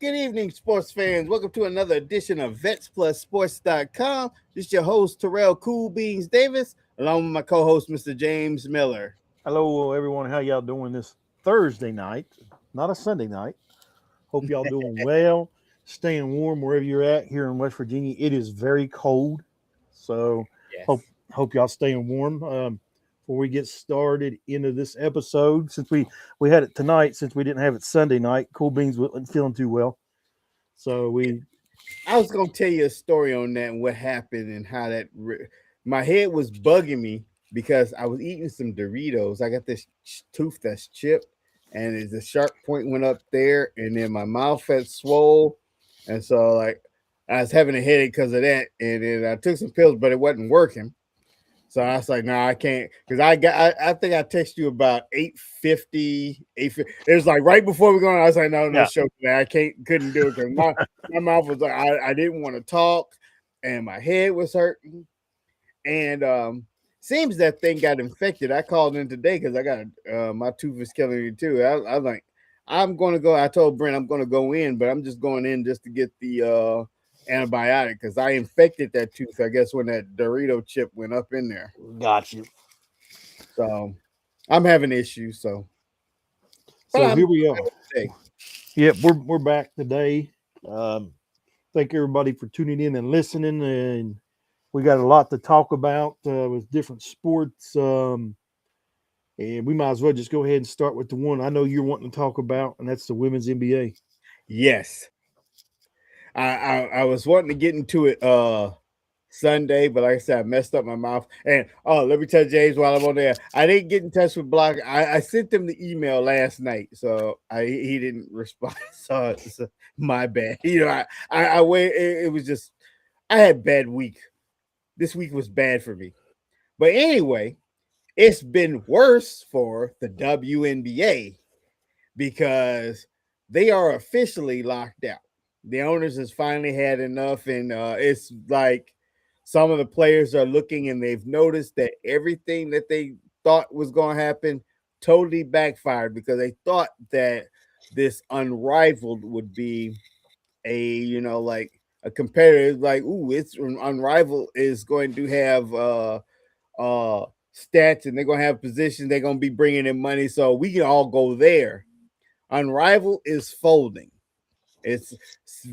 Good evening, sports fans. Welcome to another edition of VetsPlusSports.com. This is your host, Terrell Cool Beans Davis, along with my co-host, Mr. James Miller. Hello, everyone. How y'all doing this Thursday night? Not a Sunday night. Hope y'all doing well. Staying warm wherever you're at here in West Virginia. It is very cold, so Yes. hope y'all staying warm. Before we get started into this episode, since we had it tonight, since we didn't have it Sunday night, Cool Beans wasn't feeling too well, so I was going to tell you a story on that and what happened and how that my head was bugging me because I was eating some Doritos. I got this tooth that's chipped, and the sharp point went up there, and then my mouth had swole, and so like I was having a headache because of that, and then I took some pills, but it wasn't working. So I was like, no, I can't, because I think I texted you about 8:50. It was like right before we going. I was like, no, show today. I couldn't do it because my mouth was like, I didn't want to talk, and my head was hurting, and seems that thing got infected. I called in today because I got my tooth is killing me too. I was like, I'm going to go. I told Brent I'm going to go in, but I'm just going in just to get the antibiotic because I infected that tooth, I guess, when that Dorito chip went up in there. got you. So I'm having issues. So here we are. Yep, we're back today. Thank everybody for tuning in and listening, and we got a lot to talk about with different sports. And we might as well just go ahead and start with the one I know you're wanting to talk about, and that's the women's NBA. Yes. I was wanting to get into it Sunday, but like I said, I messed up my mouth. And let me tell James while I'm on there, I didn't get in touch with Block. I sent him the email last night, so he didn't respond. So it's my bad. I wait. It was just I had a bad week. This week was bad for me. But anyway, it's been worse for the WNBA because they are officially locked out. The owners has finally had enough, and it's like some of the players are looking and they've noticed that everything that they thought was going to happen totally backfired because they thought that this unrivaled would be like a competitor, like, it's unrivaled is going to have stats and they're going to have positions, they're going to be bringing in money, so we can all go there. Unrivaled is folding. Its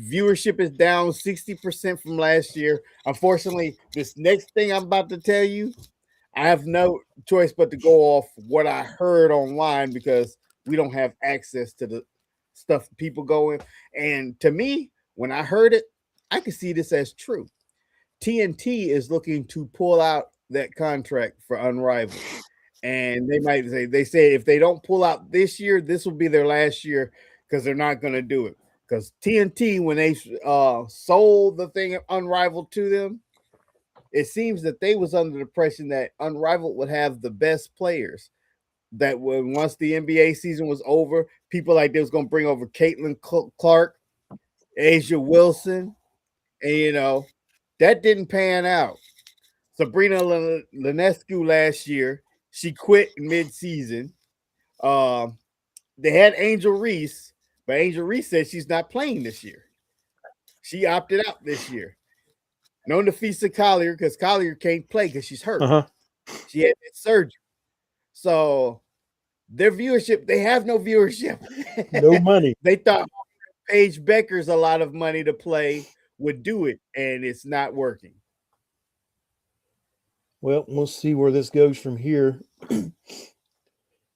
viewership is down 60% from last year. Unfortunately, this next thing I'm about to tell you, I have no choice but to go off what I heard online because we don't have access to the stuff people go in. And to me, when I heard it, I could see this as true. TNT is looking to pull out that contract for Unrivaled. And they say if they don't pull out this year, this will be their last year because they're not going to do it. Because TNT, when they sold the thing Unrivaled to them, it seems that they was under the impression that Unrivaled would have the best players. That when once the NBA season was over, people like they was going to bring over Caitlin Clark, Asia Wilson, and that didn't pan out. Sabrina Ionescu last year, she quit mid-season. They had Angel Reese. But Angel Reese said she's not playing this year. She opted out this year. No Nafisa Collier because Collier can't play because she's hurt. She had that surgery. So their viewership, they have no viewership. No money. They thought Paige Becker's a lot of money to play would do it, and it's not working. Well, we'll see where this goes from here.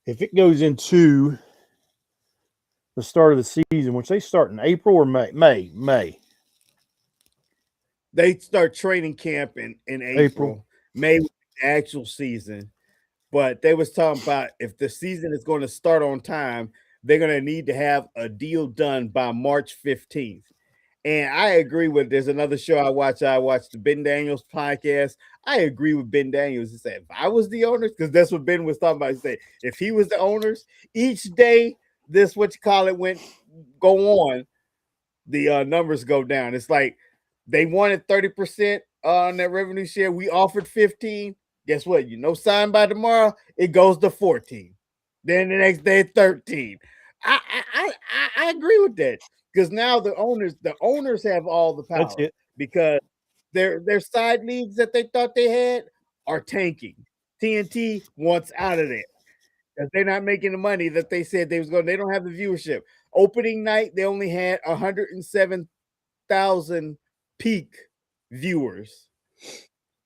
If it goes into the start of the season, which they start in April or May. They start training camp in April. May was the actual season. But they was talking about if the season is going to start on time, they're going to need to have a deal done by March 15th. And I agree with, there's another show I watched the Ben Daniels podcast. I agree with Ben Daniels. He said, if I was the owners, because that's what Ben was talking about. He said, if he was the owners, each day this go on, the numbers go down. It's like they wanted 30% on that revenue share. We offered 15. Guess what? Signed by tomorrow, it goes to 14. Then the next day, 13. I agree with that because now the owners have all the That's power it. because their side leagues that they thought they had are tanking. TNT wants out of there because they're not making the money that they said they was going. They don't have the viewership. Opening night, they only had 107,000 peak viewers,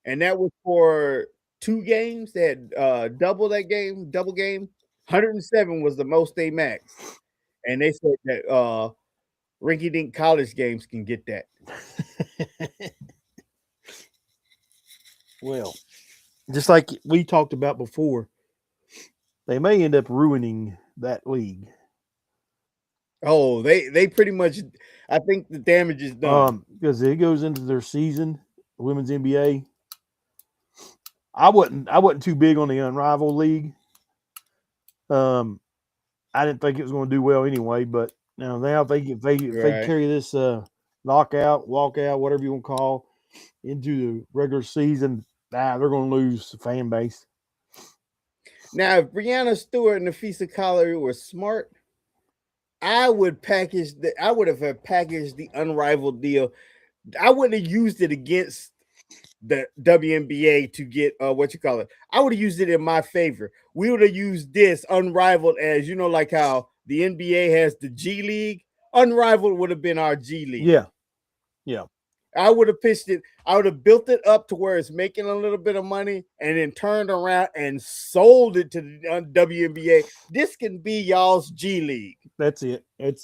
and that was for 2 games. They had double game. 107 was the most they maxed, and they said that rinky-dink college games can get that. Well, just like we talked about before, they may end up ruining that league. Oh, they pretty much. I think the damage is done. Because it goes into their season, the women's NBA. I wasn't too big on the Unrivaled League. I didn't think it was going to do well anyway, but now if they carry this knockout, walkout, whatever you want to call, into the regular season, they're going to lose the fan base. Now, if Breanna Stewart and Nafisa Collier were smart, I would have packaged the Unrivaled deal. I wouldn't have used it against the WNBA to get I would have used it in my favor. We would have used this Unrivaled as like how the NBA has the G League. Unrivaled would have been our G League. Yeah. I would have pitched it. I would have built it up to where it's making a little bit of money, and then turned around and sold it to the WNBA. This can be y'all's G League. That's it. And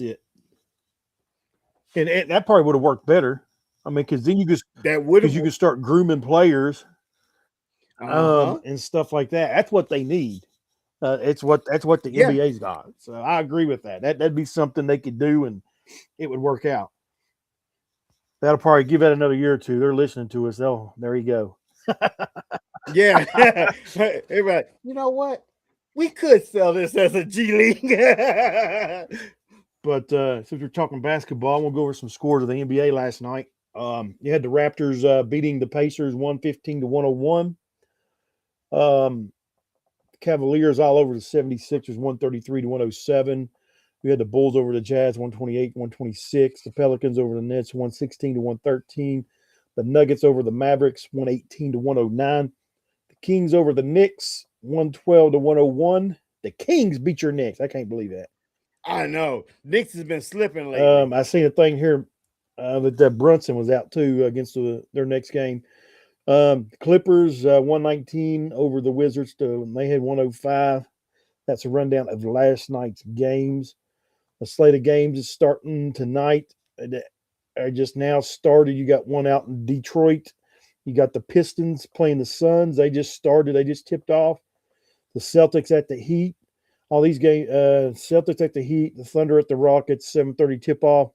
that probably would have worked better. I mean, because then you could start grooming players, and stuff like that. That's what they need. That's what the NBA's got. So I agree with that. That'd be something they could do, and it would work out. That'll probably give it another year or two. They're listening to us. Oh, there you go. Yeah. Everybody, you know what? We could sell this as a G League. But since we're talking basketball, we'll go over some scores of the NBA last night. You had the Raptors beating the Pacers 115-101. Cavaliers all over the 76ers 133-107. We had the Bulls over the Jazz 128-126. The Pelicans over the Nets 116-113. The Nuggets over the Mavericks 118-109. The Kings over the Knicks 112-101. The Kings beat your Knicks. I can't believe that. I know. Knicks has been slipping lately. I seen a thing here that Brunson was out too against their next game. Clippers 119 over the Wizards. They had 105. That's a rundown of last night's games. The slate of games is starting tonight. I just now started. You got one out in Detroit. You got the Pistons playing the Suns. They just started. They just tipped off. The Celtics at the Heat. All these games, Celtics at the Heat, the Thunder at the Rockets, 7:30 tip-off.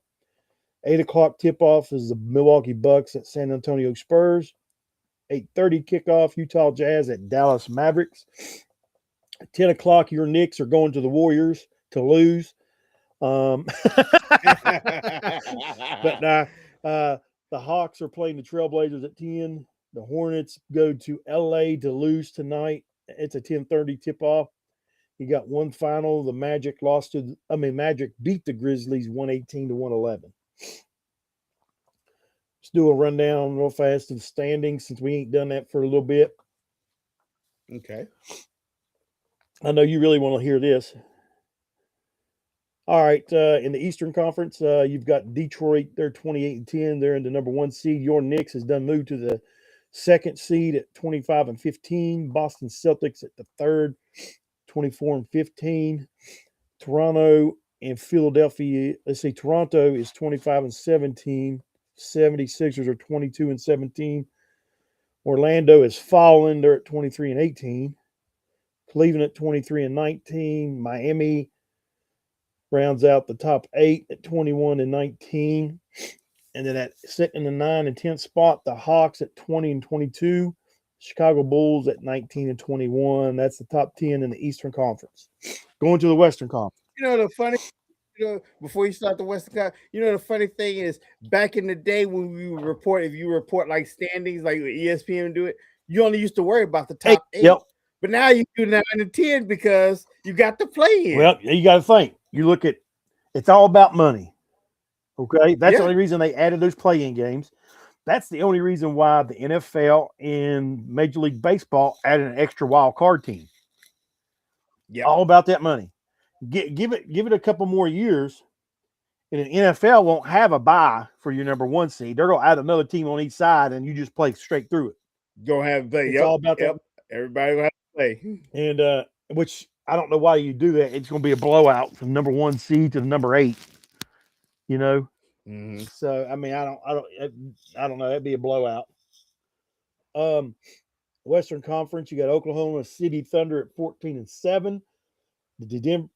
8 o'clock tip-off is the Milwaukee Bucks at San Antonio Spurs. 8:30 kickoff, Utah Jazz at Dallas Mavericks. 10 o'clock, your Knicks are going to the Warriors to lose. But the Hawks are playing the Trailblazers at 10. The Hornets go to LA to lose tonight. It's a 10:30 tip-off. You got one final. The Magic beat the Grizzlies 118-111. Let's do a rundown real fast of the standings since we ain't done that for a little bit. Okay. I know you really want to hear this. All right. In the Eastern Conference, you've got Detroit. They're 28-10. They're in the number 1 seed. Your Knicks has done moved to the 2nd seed at 25-15. Boston Celtics at the 3rd, 24-15. Toronto and Philadelphia. Let's see. Toronto is 25-17. 76ers are 22-17. Orlando has fallen. They're at 23-18. Cleveland at 23-19. Miami rounds out the top 8 at 21-19. And then at sitting in the 9 and 10th spot, the Hawks at 20-22. Chicago Bulls at 19-21. That's the top 10 in the Eastern Conference. Going to the Western Conference. Before you start the Western Conference, the funny thing is, back in the day when we would report, if you report like standings, like ESPN do it, you only used to worry about the top 8. Yep. But now you do 9 and 10 because you got to play in. Well, you got to think. You look at, it's all about money. Okay, that's the Yeah. only reason they added those play-in games. That's the only reason why the NFL and Major League Baseball added an extra wild card team. Yep. All about that money. Give it a couple more years, and the NFL won't have a bye for your number one seed. They're gonna add another team on each side, and you just play straight through it. Go have to play. It's Yep. all about that. Yep. Everybody gonna have to play. And which I don't know why you do that. It's gonna be a blowout from number one seed to the number 8. You know. Mm-hmm. So I mean, I don't know. That'd be a blowout. Um, Western Conference, you got Oklahoma City Thunder at 14-7. The Denver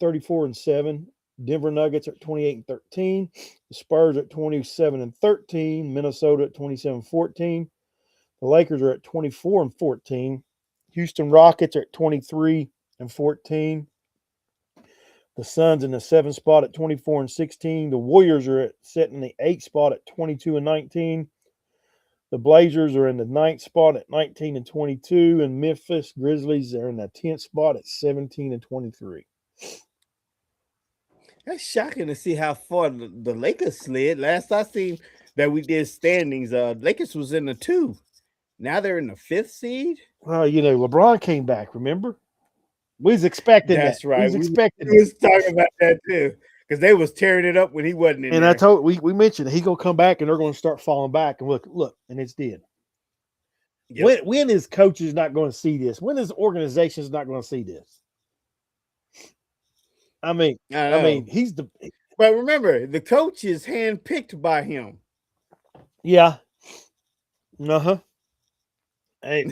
34-7. Denver Nuggets at 28-13. The Spurs at 27-13. Minnesota at 27-14. The Lakers are at 24-14. Houston Rockets are at 23-14. The Suns in the 7th spot at 24-16. The Warriors are at sitting in the 8th spot at 22-19. The Blazers are in the 9th spot at 19-22, and Memphis Grizzlies are in the 10th spot at 17-23. That's shocking to see how far the Lakers slid. Last I seen that we did standings, Lakers was in the 2. Now they're in the 5th seed. Well, LeBron came back. Remember, we was expecting that. That's right. We was expecting We was talking about that too, because they was tearing it up when he wasn't in and there. I told we mentioned he gonna come back and they're gonna start falling back. And look, and it's did. Yep. When is coaches not going to see this? When is organizations not going to see this? I mean, he's the. But remember, the coach is handpicked by him. Yeah. Uh-huh. Hey,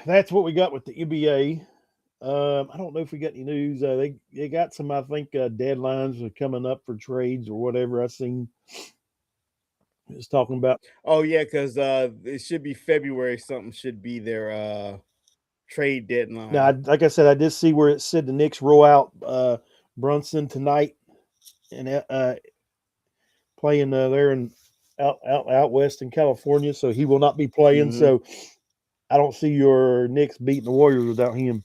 that's what we got with the NBA. I don't know if we got any news. They got some, I think, deadlines are coming up for trades or whatever. I seen. It's talking about. Oh yeah, because it should be February. Something should be their trade deadline. Now, like I said, I did see where it said the Knicks roll out Brunson tonight, and playing there in out west in California, so he will not be playing. Mm-hmm. So I don't see your Knicks beating the Warriors without him.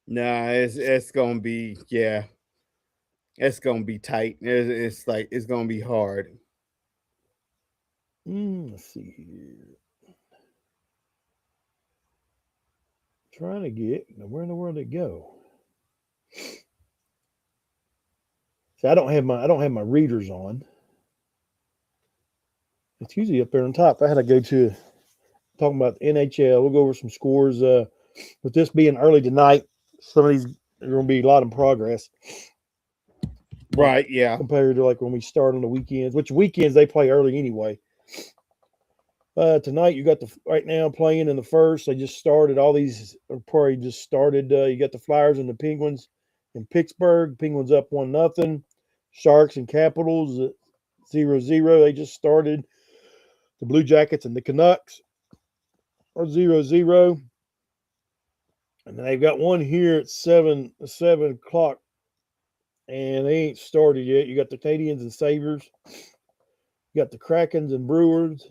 Nah, it's gonna be it's gonna be tight. It's gonna be hard. Let's see here. Trying to get where in the world did it go? See, I don't have my readers on. It's usually up there on top. I had to go to talking about the NHL. We'll go over some scores. With this being early tonight, some of these are going to be a lot in progress. Right, yeah. Compared to like when we start on the weekends, which weekends they play early anyway. Tonight you got right now playing in the first. They just started. All these are probably just started. You got the Flyers and the Penguins in Pittsburgh. Penguins up 1-0. Sharks and Capitals 0-0. They just started. The Blue Jackets and the Canucks are 0-0. And they've got one here at 7 o'clock. And they ain't started yet. You got the Canadians and Sabres. You got the Krakens and Brewers.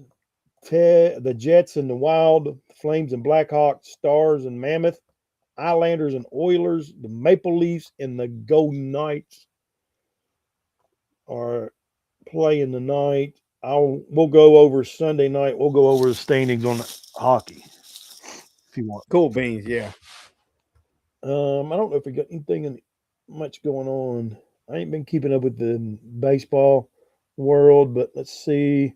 The Jets and the Wild. Flames and Blackhawks. Stars and Mammoth. Islanders and Oilers. The Maple Leafs and the Golden Knights are playing tonight. We'll go over Sunday night. We'll go over the standings on hockey if you want. Cool beans, yeah. I don't know if we got anything much going on. I ain't been keeping up with the baseball world, but let's see.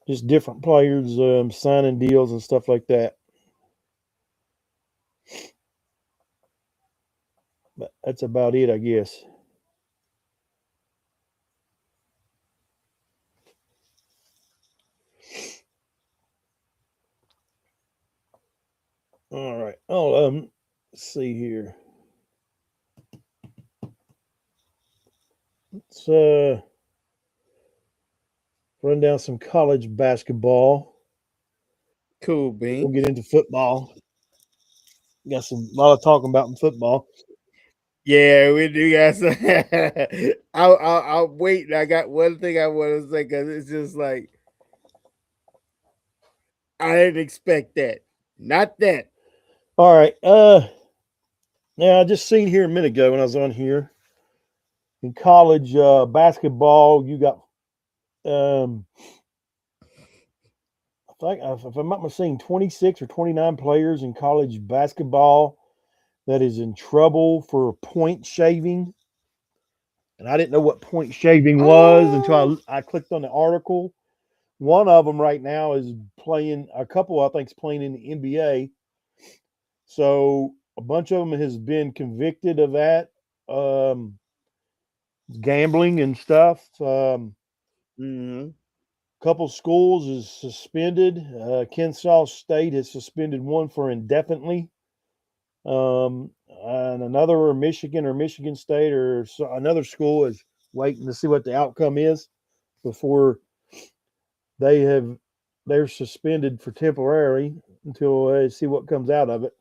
Just different players signing deals and stuff like that. But that's about it, I guess. All right. Let's see here. Let's run down some college basketball. Cool beans. We'll get into football. Got a lot of talking about in football. Yeah, we do got some. I'll wait. I got one thing I want to say because it's just like I didn't expect that. Not that. All right. Now I just seen here a minute ago when I was on here in college basketball. You got I think if I'm not mistaken, 26 or 29 players in college basketball that is in trouble for point shaving. And I didn't know what point shaving was Oh. until I clicked on the article. One of them right now is playing, a couple I think is playing in the NBA. So a bunch of them has been convicted of that, um, gambling and stuff. Mm-hmm. Couple schools is suspended. Kennesaw State has suspended one for indefinitely. And another Michigan or Michigan State or another school is waiting to see what the outcome is before they have they're suspended for temporary until they see what comes out of it.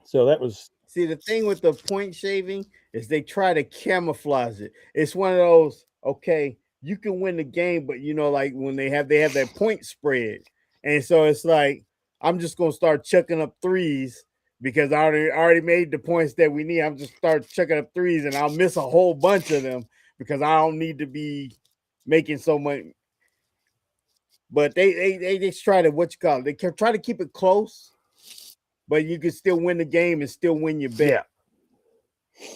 So that was See, the thing with the point shaving is they try to camouflage it. It's one of those, okay, you can win the game, but like when they have that point spread. And so it's like, I'm just gonna start chucking up threes because I already made the points that we need. I'm just start chucking up threes and I'll miss a whole bunch of them because I don't need to be making so much. But they just try to, what you call it, they can try to keep it close, but you can still win the game and still win your bet. yeah.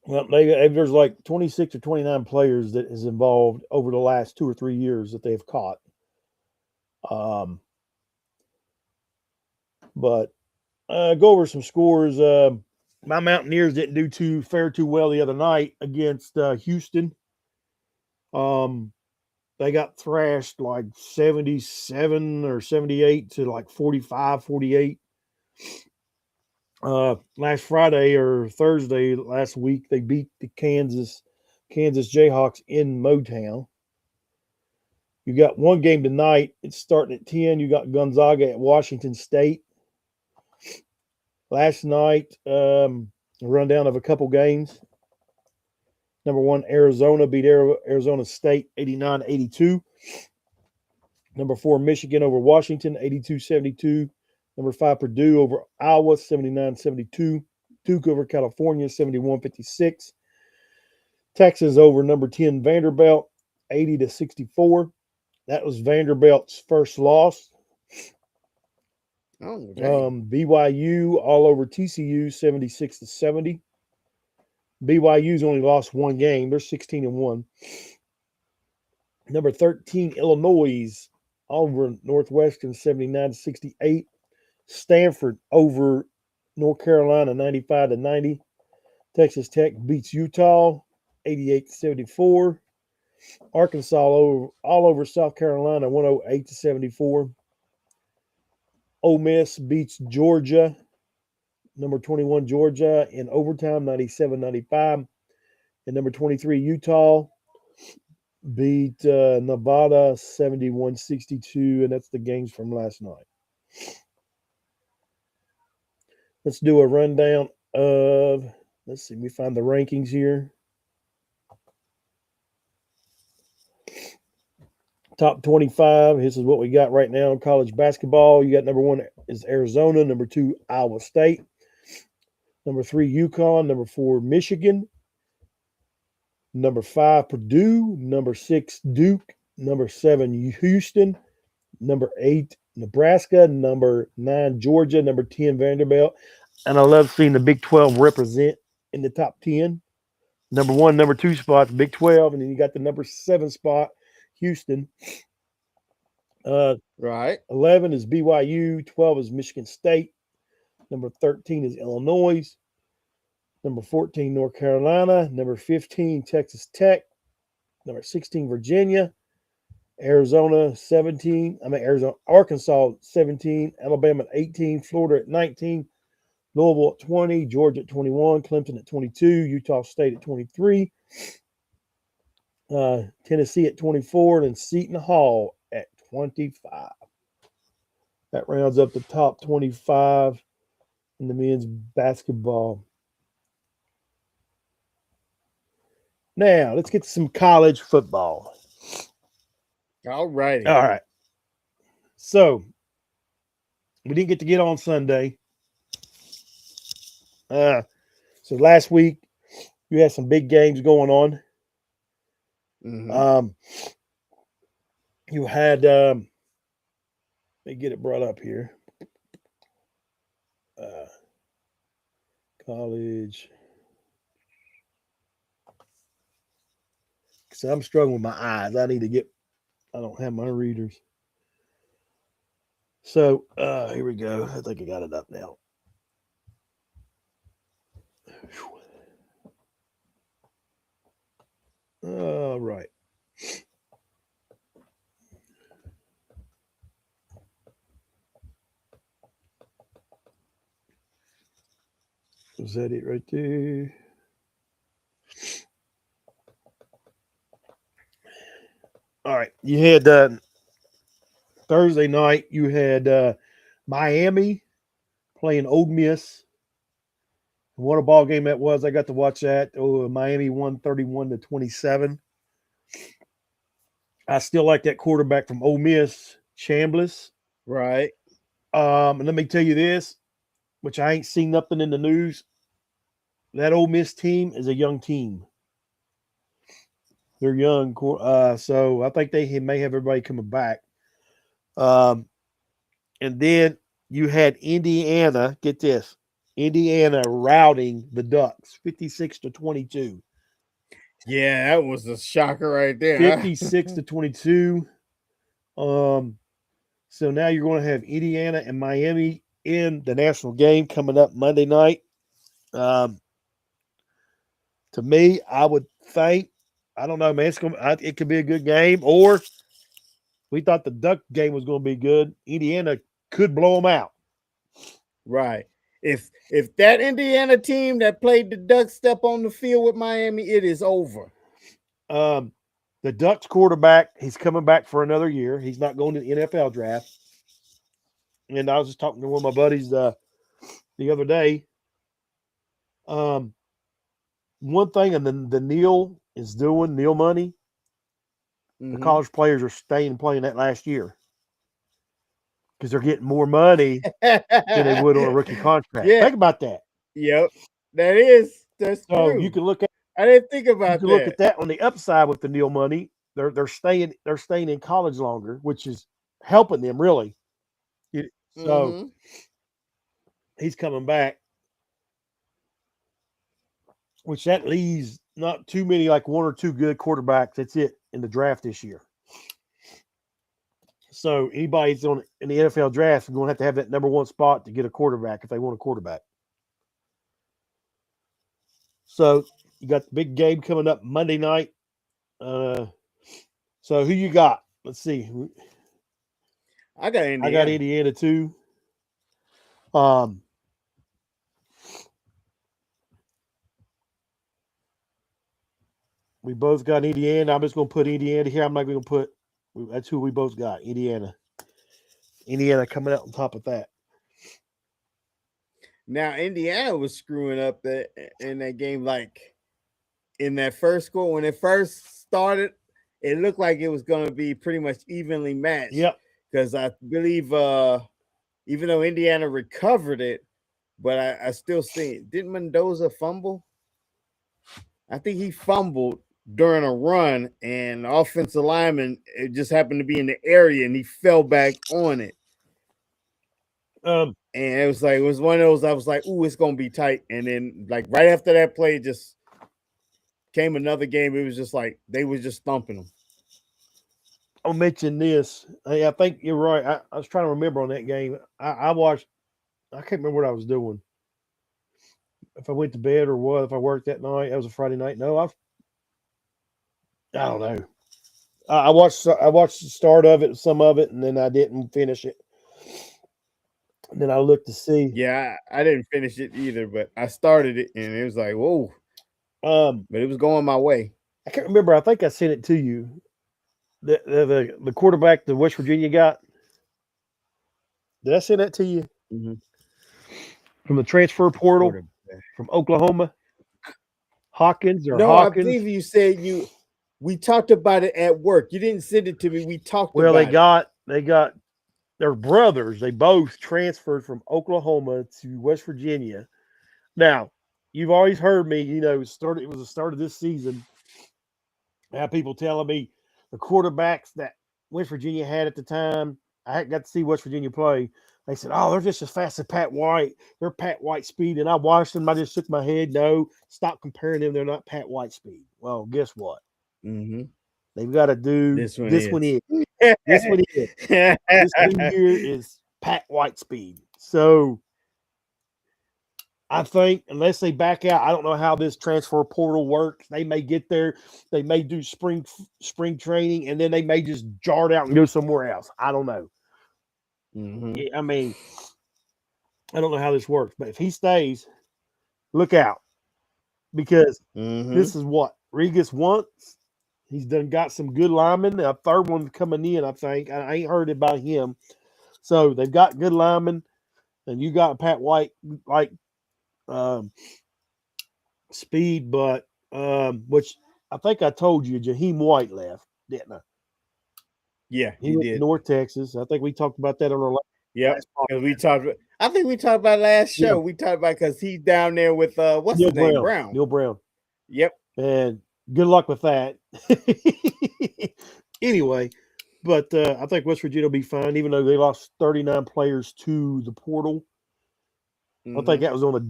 Well, there's like 26 or 29 players that is involved over the last 2 or 3 years that they've caught. Um, but go over some scores. My Mountaineers didn't do too well the other night against Houston. They got thrashed like 77 or 78 to like 45, 48. Last Friday or Thursday last week, they beat the Kansas Jayhawks in Motown. You got one game tonight. It's starting at 10. You got Gonzaga at Washington State. Last night, a rundown of a couple games. Number one, Arizona beat Arizona State 89-82. Number four, Michigan over Washington 82-72. Number five, Purdue over Iowa 79-72. Duke over California 71-56. Texas over number 10, Vanderbilt 80-64. That was Vanderbilt's first loss. Oh, dang. BYU all over TCU 76-70. BYU's only lost one game. They're 16-1. Number 13, Illinois over Northwestern 79-68. Stanford over North Carolina 95-90. Texas Tech beats Utah 88-74. Arkansas all over South Carolina 108-74. Ole Miss beats Georgia, number 21 Georgia in overtime 97-95. And number 23 Utah beat Nevada 71-62, and that's the games from last night. Let's do a rundown of, let's see, we find the rankings here. Top 25, this is what we got right now in college basketball. You got number one is Arizona, number two, Iowa State, number three, UConn, number four, Michigan, number five, Purdue, number six, Duke, number seven, Houston, number eight, Nebraska, number nine, Georgia, number 10, Vanderbilt. And I love seeing the Big 12 represent in the top 10. Number one, number two spots, Big 12, and then you got the number seven spot, Houston. Right. 11 is BYU, 12 is Michigan State, number 13 is Illinois, number 14, North Carolina, number 15, Texas Tech, number 16, Virginia, Arkansas 17, Alabama at 18, Florida at 19, Louisville at 20, Georgia at 21, Clemson at 22, Utah State at 23, Tennessee at 24, and Seton Hall at 25. That rounds up the top 25 in the men's basketball. Now, let's get to some college football. All righty. All right. So we didn't get on Sunday. So last week you had some big games going on. Mm-hmm. You had let me get it brought up here. College. So I'm struggling with my eyes. I don't have my readers. So here we go. I think I got it up now. All right. Is that it right there? All right. You had Thursday night, you had Miami playing Ole Miss. What a ball game that was. I got to watch that. Oh, Miami won 31-27. I still like that quarterback from Ole Miss, Chambliss. Right. And let me tell you this, which I ain't seen nothing in the news. That Ole Miss team is a young team. They're young, so I think they may have everybody coming back. And then you had Indiana. Get this, Indiana routing the Ducks, 56-22. Yeah, that was a shocker right there. 56-22. So now you're going to have Indiana and Miami in the national game coming up Monday night. To me, I would think, I don't know, man. It could be a good game, or we thought the Duck game was going to be good. Indiana could blow them out. Right. If that Indiana team that played the Ducks step on the field with Miami, it is over. The Ducks quarterback, he's coming back for another year. He's not going to the NFL draft. And I was just talking to one of my buddies the other day. One thing, and then the Neil is doing, Neil money, the college players are staying playing that last year because they're getting more money than they would on a rookie contract. Yeah. Think about that. Yep. That's so true. You can look at. I didn't think about that. You can look at that on the upside with the Neil money. They're staying in college longer, which is helping them really. So he's coming back, which that leaves not too many, like one or two good quarterbacks. That's it in the draft this year. So anybody's in the NFL draft is going to have that number one spot to get a quarterback if they want a quarterback. So you got the big game coming up Monday night. So who you got? Let's see. I got Indiana. I got Indiana too. We both got Indiana. I'm just going to put Indiana here. I'm not going to put. That's who we both got. Indiana. Indiana coming out on top of that. Now Indiana was screwing up in that game, like in that first score when it first started. It looked like it was going to be pretty much evenly matched. Yep. Because I believe, even though Indiana recovered it, but I still see it. Didn't Mendoza fumble? I think he fumbled during a run, and the offensive lineman, it just happened to be in the area, and he fell back on it. And it was one of those. I was like, "Ooh, it's gonna be tight." And then, like right after that play, just came another game. It was just like they was just thumping them. I'll mention this. I think you're right. I was trying to remember on that game. I watched. I can't remember what I was doing. If I went to bed or what. If I worked that night, that was a Friday night. No, I don't know. I watched the start of it, some of it, and then I didn't finish it. And then I looked to see. Yeah, I didn't finish it either, but I started it, and it was like, whoa. But it was going my way. I can't remember. I think I sent it to you. The quarterback the West Virginia got. Did I send that to you? Mm-hmm. From the transfer portal from Oklahoma? Hawkins or no, Hawkins? I believe you said we talked about it at work. You didn't send it to me. We talked about it. They they're brothers. They both transferred from Oklahoma to West Virginia. Now, you've always heard me, it was the start of this season. I have people telling me the quarterbacks that West Virginia had at the time, I hadn't got to see West Virginia play. They said, "Oh, they're just as fast as Pat White. They're Pat White speed." And I watched them. I just shook my head. No, stop comparing them. They're not Pat White speed. Well, guess what? Mm-hmm. They've got to do This one this is. one is. This one is. This one here is Pat White speed. So I think unless they back out, I don't know how this transfer portal works. They may get there, they may do spring training, and then they may just jar it out and go somewhere else. I don't know. Mm-hmm. I mean, I don't know how this works, but if he stays, look out because this is what Regas wants. He's done got some good linemen. A third one coming in, I think. I ain't heard about him. So they've got good linemen, and you got Pat White like speed, but which I think I told you, Jaheim White left, didn't I? Yeah, he went to North Texas. I think we talked about that on our last podcast. We talked. I think we talked about last show. Yeah. We talked about because he's down there with what's his name, Brown. Neil Brown. Yep. And good luck with that. Anyway, but I think West Virginia will be fine, even though they lost 39 players to the portal. I think that was on the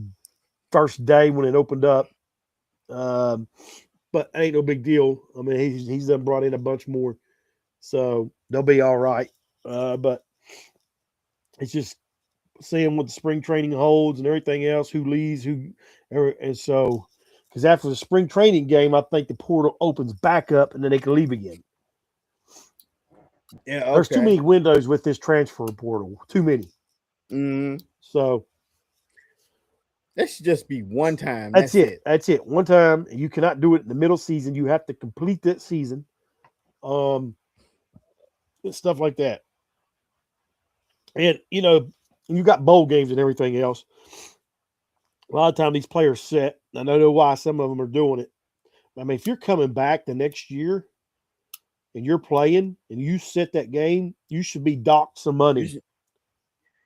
first day when it opened up. But ain't no big deal. I mean, he's done brought in a bunch more, so they'll be all right. But it's just seeing what the spring training holds and everything else, who leaves, and so because after the spring training game, I think the portal opens back up and then they can leave again. Yeah, okay. There's too many windows with this transfer portal. Too many. So that should just be one time. That's it. That's it. One time. You cannot do it in the middle season. You have to complete that season. And stuff like that. And you got bowl games and everything else. A lot of times these players sit. I don't know why some of them are doing it. I mean, if you're coming back the next year and you're playing and you sit that game, you should be docked some money.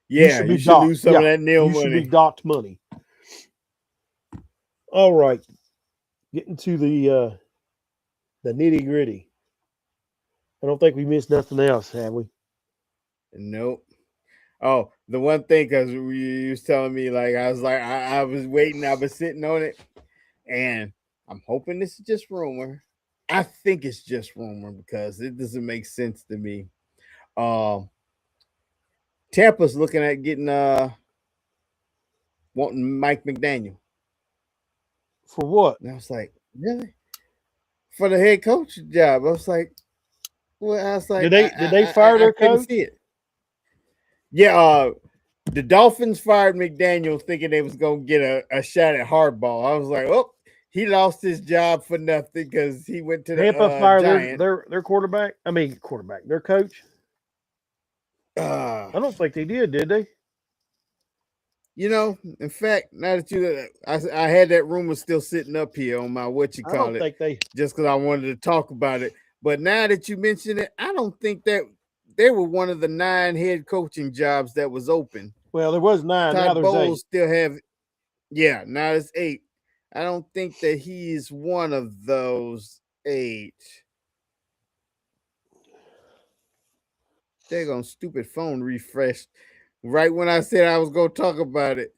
You should lose some of that nil money. You should be docked money. All right. Getting to the nitty-gritty. I don't think we missed nothing else, have we? Nope. Oh, the one thing, because you was telling me, I was waiting, I was sitting on it, and I'm hoping this is just rumor. I think it's just rumor because it doesn't make sense to me. Tampa's looking at getting wanting Mike McDaniel. For what? And I was like, really? For the head coach job. I was like, well, did they fire their coach? See it. Yeah, the Dolphins fired McDaniel thinking they was gonna get a shot at Hardball. I was like, oh, he lost his job for nothing because he went to the Tampa fired Giants. their quarterback. I mean, their coach. I don't think they did they? In fact, now that I had that rumor still sitting up here on my think they just because I wanted to talk about it. But now that you mention it, I don't think that they were one of the 9 head coaching jobs that was open. Well, there was 9. Todd now there's Bowles 8. Still have, yeah. Now it's 8. I don't think that he's one of those 8. They're gonna stupid phone refreshed right when I said I was gonna talk about it.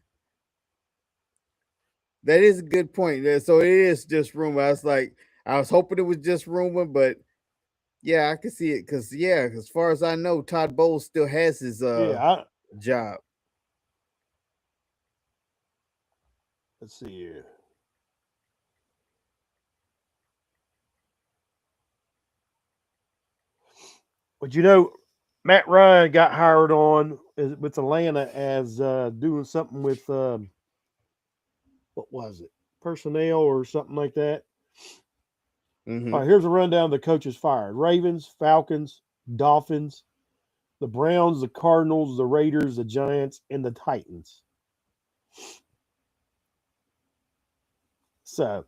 That is a good point. So it is just rumor. I was hoping it was just rumor, but yeah, I can see it because as far as I know, Todd Bowles still has his job. Let's see here. But Matt Ryan got hired on with Atlanta as doing something with what was it? Personnel or something like that. Mm-hmm. All right, here's a rundown of the coaches fired: Ravens, Falcons, Dolphins, the Browns, the Cardinals, the Raiders, the Giants, and the Titans. So,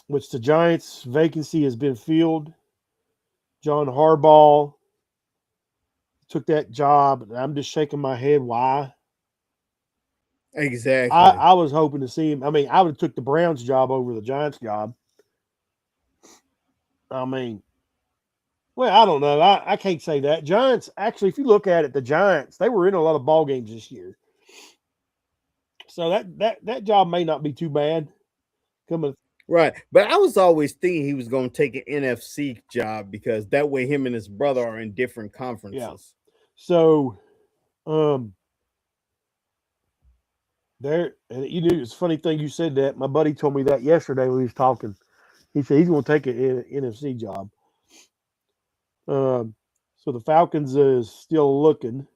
which the Giants' vacancy has been filled. John Harbaugh took that job, and I'm just shaking my head. Why? Exactly. I was hoping to see him. I mean, I would have took the Browns job over the Giants job. I mean, well, I don't know. I can't say that. Giants, actually, if you look at it, the Giants, they were in a lot of ball games this year. So that job may not be too bad. Coming Right. But I was always thinking he was going to take an NFC job because that way him and his brother are in different conferences. So there, and you knew it's a funny thing you said that. My buddy told me that yesterday when he was talking. He said he's going to take an NFC job. So the Falcons is still looking.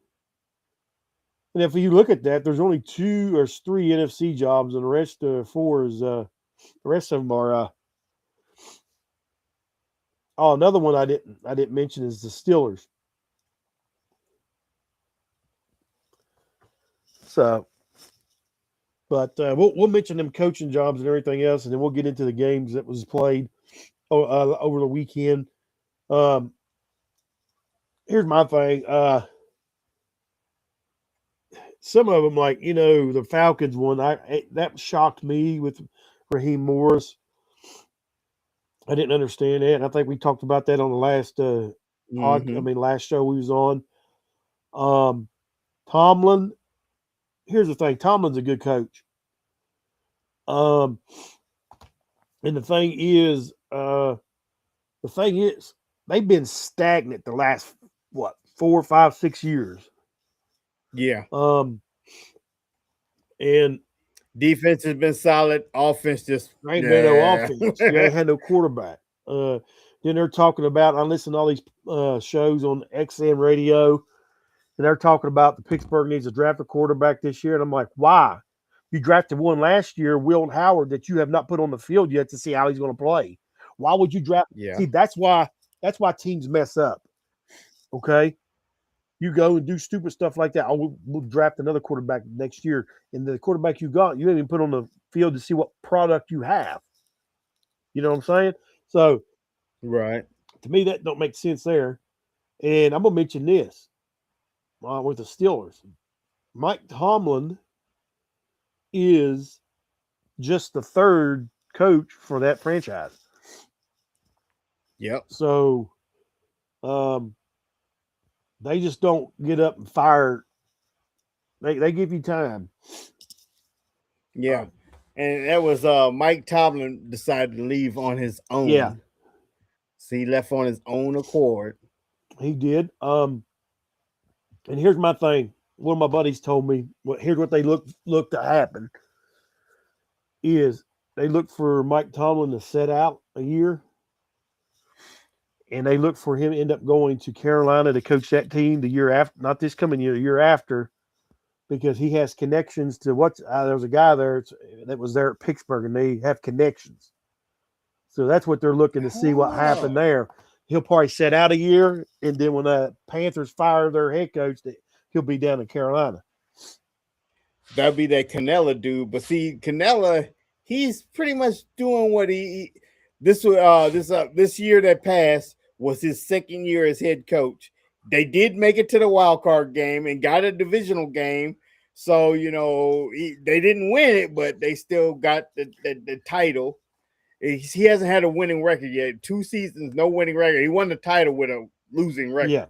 And if you look at that, there's only 2 or 3 NFC jobs, and the rest 4 is the rest of them are. Another one I didn't mention is the Steelers. So, but we'll mention them coaching jobs and everything else, and then we'll get into the games that was played over the weekend. Here's my thing. Some of them, like the Falcons one, that shocked me with Raheem Morris. I didn't understand it. I think we talked about that on the last last show we was on. Tomlin. Here's the thing. Tomlin's a good coach. And the thing is, they've been stagnant the last 4, 5, 6 years. Yeah. And defense has been solid. Offense just ain't been no offense. You ain't had no quarterback. Then they're talking about. I listen to all these shows on XM radio, and they're talking about the Pittsburgh needs to draft a quarterback this year. And I'm like, why? You drafted one last year, Will Howard, that you have not put on the field yet to see how he's going to play. Why would you draft? Yeah. See, that's why teams mess up. Okay. You go and do stupid stuff like that. We'll draft another quarterback next year. And the quarterback you got, you haven't even put on the field to see what product you have. You know what I'm saying? So, right. To me, that don't make sense there. And I'm going to mention this with the Steelers. Mike Tomlin is just the third coach for that franchise. Yep. So, they just don't get up and fire. They give you time. Yeah. And that was Mike Tomlin decided to leave on his own. Yeah. So he left on his own accord. He did. And here's my thing. One of my buddies told me, here's what they look to happen is they look for Mike Tomlin to set out a year. And they look for him to end up going to Carolina to coach that team the year after, not this coming year, the year after, because he has connections to there was a guy there that was there at Pittsburgh, and they have connections. So that's what they're looking to see what happened there. He'll probably set out a year, and then when the Panthers fire their head coach, he'll be down in Carolina. That'd be that Canella dude. But see, Canella, he's pretty much doing what this year that passed was his second year as head coach. They did make it to the wild card game and got a divisional game. So, they didn't win it, but they still got the title. He hasn't had a winning record yet. 2 seasons, no winning record. He won the title with a losing record. Yeah.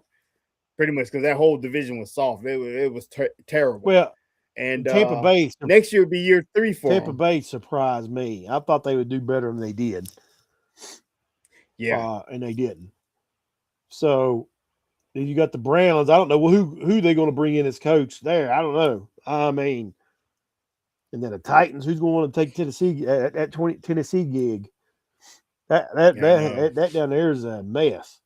Pretty much because that whole division was soft. It was terrible. Well, and Tampa Bay next year will be year 3 for Tampa him. Bay surprised me. I thought they would do better than they did. Yeah. And they didn't. So then you got the Browns. I don't know who they're going to bring in as coach there. I don't know. I mean, and then the Titans, who's going to want to take Tennessee at that Tennessee gig? That down there is a mess.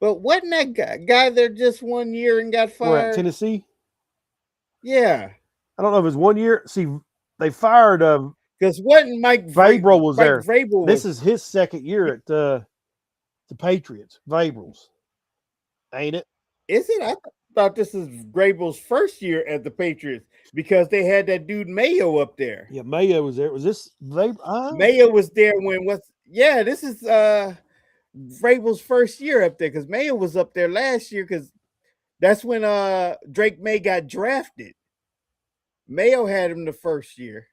But wasn't that guy there just 1 year and got fired? Where at Tennessee? Yeah. I don't know if it was 1 year. See, they fired because wasn't Mike Vrabel was Mike there. Vrabel this is his second year at the Patriots. Vrabel's, ain't it? Is it? I thought this is Vrabel's first year at the Patriots because they had that dude Mayo up there. Yeah, Mayo was there. Was this Vrabel? Mayo was there when this is Vrabel's first year up there because Mayo was up there last year because that's when Drake May got drafted. Mayo had him the first year.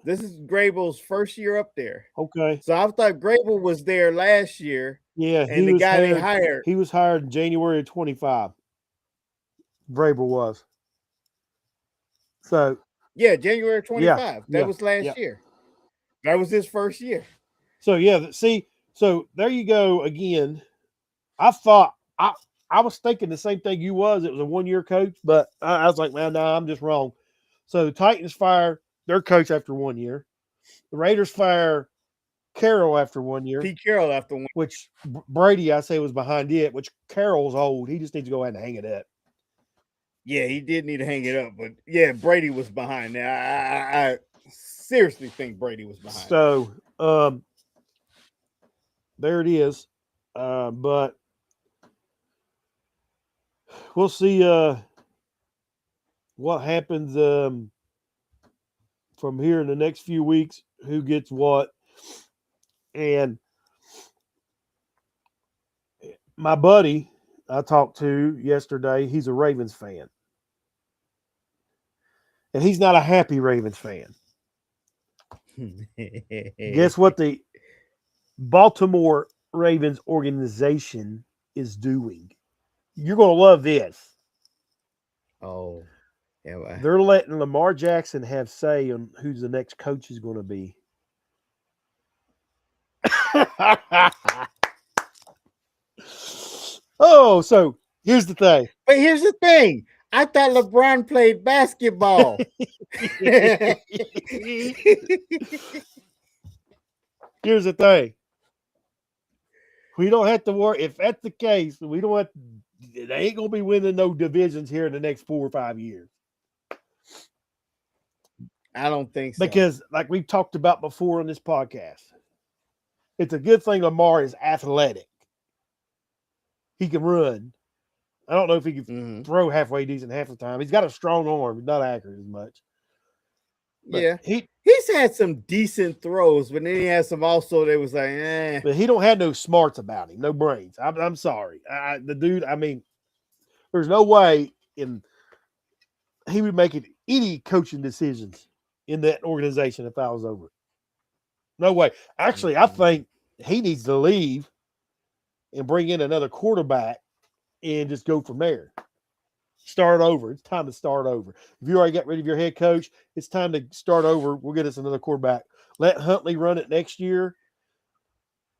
This is Grable's first year up there. Okay. So I thought Grable was there last year. Yeah, and the guy they hired. He was hired in January of 25. Vrabel was. So yeah, January 25. That was last yeah. year. That was his first year. So yeah, see, so there you go again. I thought I was thinking the same thing you was. It was a 1-year coach, but I was like, man, no, I'm just wrong. So the Titans fire their coach after 1 year. The Raiders fire Carroll after 1 year. Pete Carroll after 1 year. Which Brady, I say, was behind it, which Carroll's old. He just needs to go ahead and hang it up. Yeah, he did need to hang it up, but yeah, Brady was behind that. I seriously think Brady was behind. So there it is. But we'll see what happens from here in the next few weeks, who gets what. And my buddy I talked to yesterday, he's a Ravens fan. And he's not a happy Ravens fan. Guess what the Baltimore Ravens organization is doing? You're going to love this. Oh, yeah. Well. They're letting Lamar Jackson have say on who's the next coach is going to be. Oh, so here's the thing. But here's the thing. I thought LeBron played basketball. Here's the thing. We don't have to worry. If that's the case, we don't have to, they ain't going to be winning no divisions here in the next 4 or 5 years. I don't think so. Because, like we've talked about before on this podcast, it's a good thing Lamar is athletic. He can run. I don't know if he can throw halfway decent half the time. He's got a strong arm. He's not accurate as much. But yeah. He's had some decent throws, but then he had some also that was like, eh. But he don't have no smarts about him, no brains. I'm sorry. The dude, I mean, there's no way he would make any coaching decisions in that organization if I was over it. No way. Actually, I think he needs to leave and bring in another quarterback and just go from there. Start over. It's time to start over. If you already got rid of your head coach, it's time to start over. We'll get us another quarterback. Let Huntley run it next year.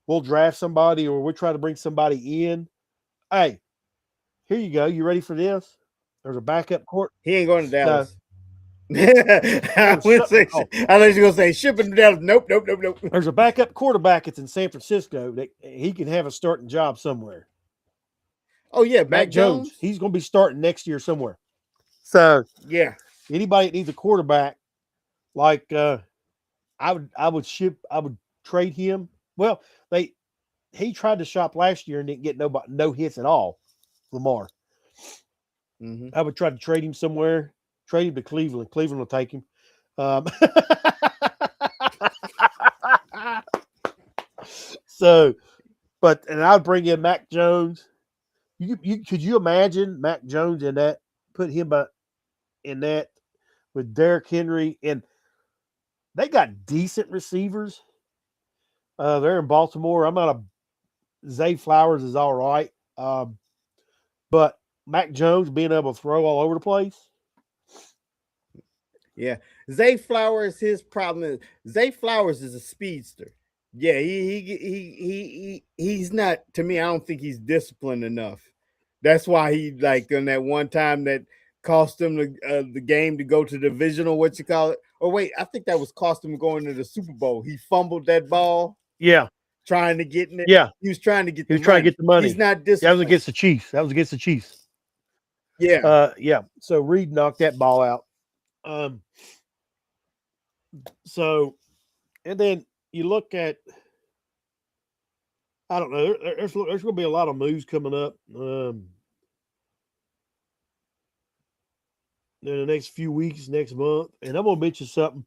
We'll draft somebody or we'll try to bring somebody in. Hey, here you go. You ready for this? There's a backup court. He ain't going to Dallas. No. I thought you were going to say shipping to Dallas. Nope. There's a backup quarterback that's in San Francisco that he can have a starting job somewhere. Oh, yeah, Mac Jones. He's going to be starting next year somewhere. So, yeah, anybody that needs a quarterback, like I would trade him. Well, he tried to shop last year and didn't get no hits at all. Lamar. Mm-hmm. I would try to trade him somewhere. Trade him to Cleveland. Cleveland will take him. And I'd bring in Mac Jones. Could you imagine Mac Jones in that? Put him in that with Derrick Henry, and they got decent receivers. They're in Baltimore. I'm not Zay Flowers is all right, but Mac Jones being able to throw all over the place. Yeah, Zay Flowers. His problem is Zay Flowers is a speedster. Yeah, he's not. To me, I don't think he's disciplined enough. That's why he like on that one time that cost him the game to go to the divisional. What you call it? Oh wait, I think that was cost him going to the Super Bowl. He fumbled that ball. Yeah, trying to get in it. Yeah, he was trying to get. He was trying to get the money. He's not disciplined. That was against the Chiefs. Yeah. Yeah. So Reed knocked that ball out. So, and then you look at, I don't know, there's going to be a lot of moves coming up in the next few weeks, next month. And I'm going to mention something.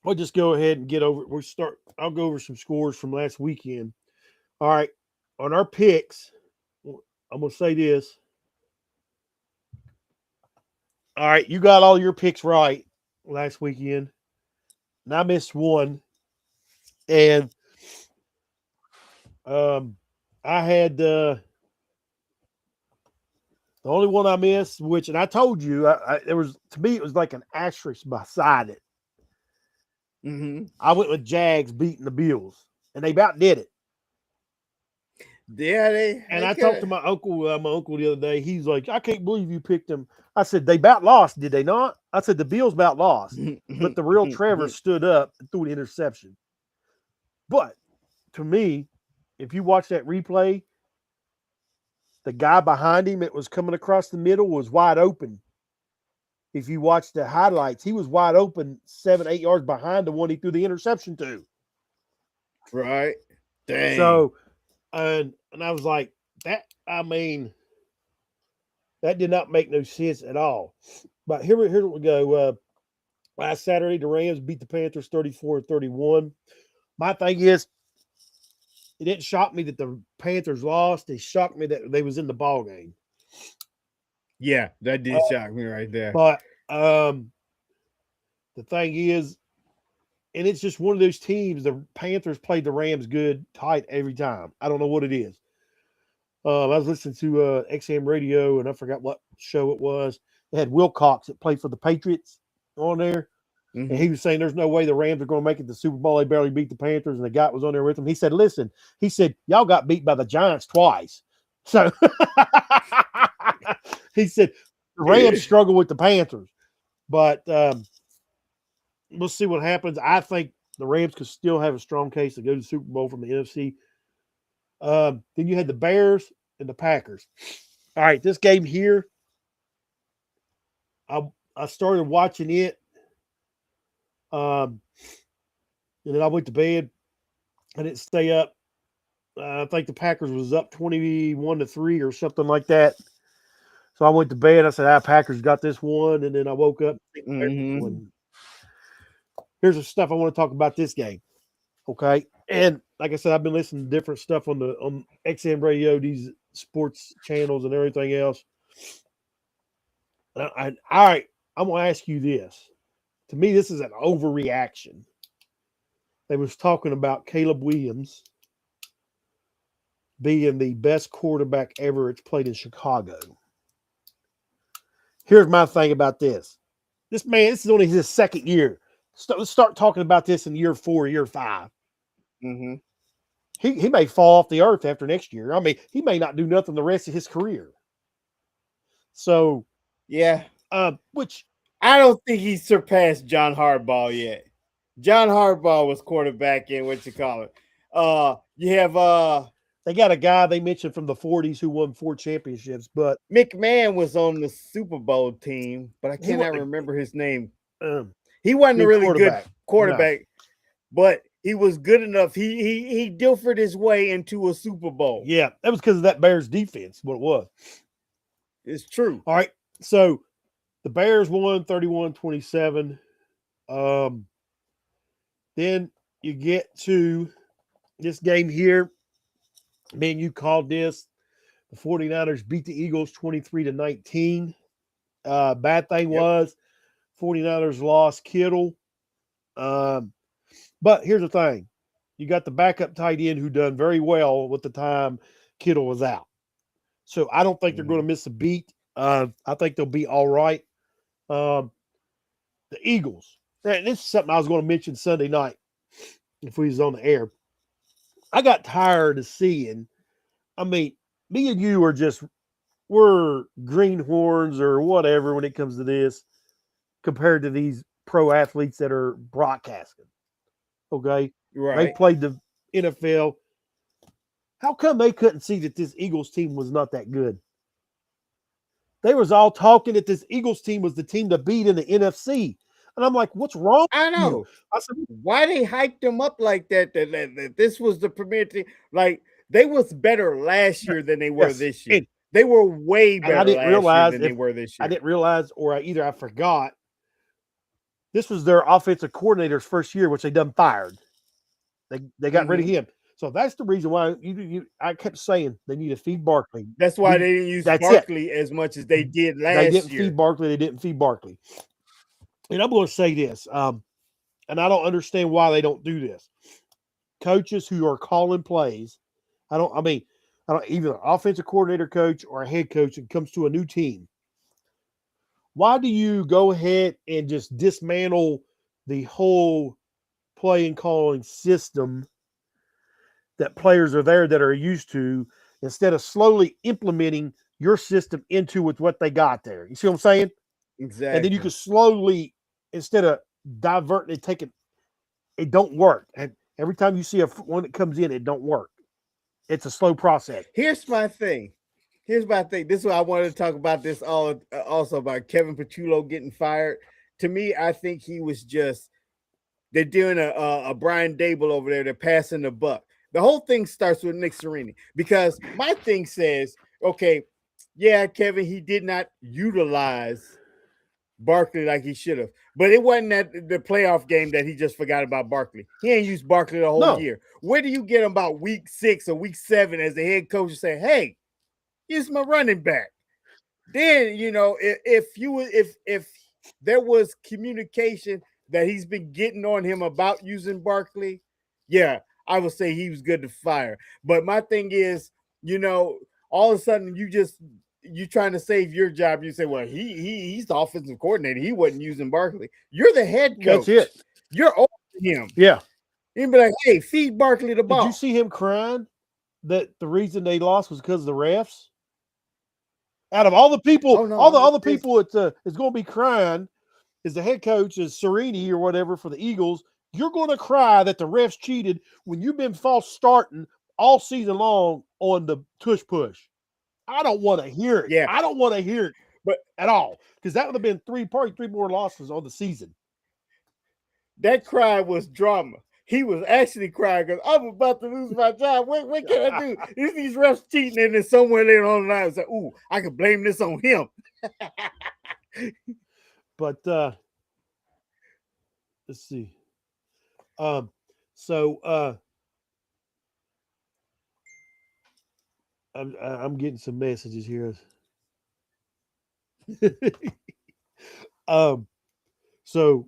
I'll just go ahead and get over. I'll go over some scores from last weekend. All right. On our picks, I'm going to say this. All right. You got all your picks right last weekend, and I missed one. And I had the only one I missed, and I told you, there was, to me, it was like an asterisk beside it. Mm-hmm. I went with Jags beating the Bills, and they about did it. Yeah, they. And I talked to my uncle the other day. He's like, I can't believe you picked them. I said, they about lost, did they not? I said, the Bills about lost. But the real Trevor stood up and threw an interception. But to me, if you watch that replay, the guy behind him that was coming across the middle was wide open. If you watch the highlights, he was wide open 7-8 yards behind the one he threw the interception to. Right. Dang. So, and I was like, that did not make no sense at all. But here we go. Last Saturday, the Rams beat the Panthers 34-31. My thing is, it didn't shock me that the Panthers lost. It shocked me that they was in the ball game. Yeah, that did shock me right there. But the thing is, and it's just one of those teams, the Panthers played the Rams good, tight every time. I don't know what it is. I was listening to XM radio, and I forgot what show it was. They had Wilcox that played for the Patriots on there. Mm-hmm. And he was saying there's no way the Rams are going to make it to the Super Bowl. They barely beat the Panthers, and the guy was on there with him. He said, listen, y'all got beat by the Giants twice. So he said the Rams struggle with the Panthers. But we'll see what happens. I think the Rams could still have a strong case to go to the Super Bowl from the NFC. Then you had the Bears and the Packers. All right, this game here, I started watching it. And then I went to bed. I didn't stay up. I think the Packers was up 21-3 or something like that. So I went to bed. I said, Packers got this one. And then I woke up. Mm-hmm. Here's the stuff I want to talk about this game. Okay. And like I said, I've been listening to different stuff on XM radio, these sports channels and everything else. All right. I'm going to ask you this. To me, this is an overreaction. They was talking about Caleb Williams being the best quarterback ever it's played in Chicago. Here's my thing about this. This is only his second year. Let's start talking about this in year 4, year 5. Mm-hmm. He may fall off the earth after next year. I mean, he may not do nothing the rest of his career. So, yeah. Which I don't think he's surpassed John Harbaugh yet. John Harbaugh was quarterback in what you call it. You have they got a guy they mentioned from the 40s who won 4 championships, but McMahon was on the Super Bowl team, but I cannot remember his name. He wasn't a really good quarterback, but he was good enough. He Dilfered his way into a Super Bowl. Yeah, that was because of that Bears defense, what it was. It's true. All right, so the Bears won 31-27. Then you get to this game here. Man, you called this. The 49ers beat the Eagles 23-19. Bad thing was 49ers lost Kittle. But here's the thing. You got the backup tight end who done very well with the time Kittle was out. So I don't think they're going to miss a beat. I think they'll be all right. The Eagles. And this is something I was going to mention Sunday night if we was on the air. I got tired of seeing, I mean, me and you we're greenhorns or whatever when it comes to this compared to these pro athletes that are broadcasting. Okay? Right. They played the NFL. How come they couldn't see that this Eagles team was not that good? They was all talking that this Eagles team was the team to beat in the NFC. And I'm like, what's wrong with I know. you? I said, why they hyped them up like that, that this was the premier team? Like, they was better last year than they were this year. They were way better last year than they were this year. I didn't realize, or I forgot, this was their offensive coordinator's first year, which they done fired. They got rid of him. So that's the reason why I kept saying they need to feed Barkley. That's why they didn't use Barkley as much as they did last year. They didn't feed Barkley. They didn't feed Barkley. And I'm going to say this, and I don't understand why they don't do this. Coaches who are calling plays, I don't even an offensive coordinator coach or a head coach that comes to a new team. Why do you go ahead and just dismantle the whole play and calling system that players are there that are used to, instead of slowly implementing your system into with what they got there? You see what I'm saying? Exactly. And then you can slowly, instead of diverting and taking, it don't work. And every time you see one that comes in, it don't work. It's a slow process. Here's my thing. This is what I wanted to talk about. This also about Kevin Petrillo getting fired. To me, I think he was just, they're doing a Brian Dable over there. They're passing the buck. The whole thing starts with Nick Sirianni, because my thing says, okay, yeah, Kevin, he did not utilize Barkley like he should have, but it wasn't that the playoff game that he just forgot about Barkley. He ain't used Barkley the whole year. Where do you get him about week 6 or week 7 as the head coach and say, hey, here's my running back? Then, if there was communication that he's been getting on him about using Barkley, yeah, I would say he was good to fire. But my thing is, all of a sudden you trying to save your job. You say, well, he's the offensive coordinator. He wasn't using Barkley. You're the head coach. That's it. You're over him. Yeah. You'd be like, hey, feed Barkley the ball. Did you see him crying that the reason they lost was because of the refs? Out of all the people, all the other people that is going to be crying is the head coach, is Sirianni or whatever for the Eagles. You're going to cry that the refs cheated when you've been false starting all season long on the tush push. I don't want to hear it. Yeah. I don't want to hear it, but at all, because that would have been three more losses on the season. That cry was drama. He was actually crying because I'm about to lose my job. What can I do? It's these refs cheating, and then somewhere later on the line, say, "Ooh, I can blame this on him." But let's see. I'm getting some messages here. So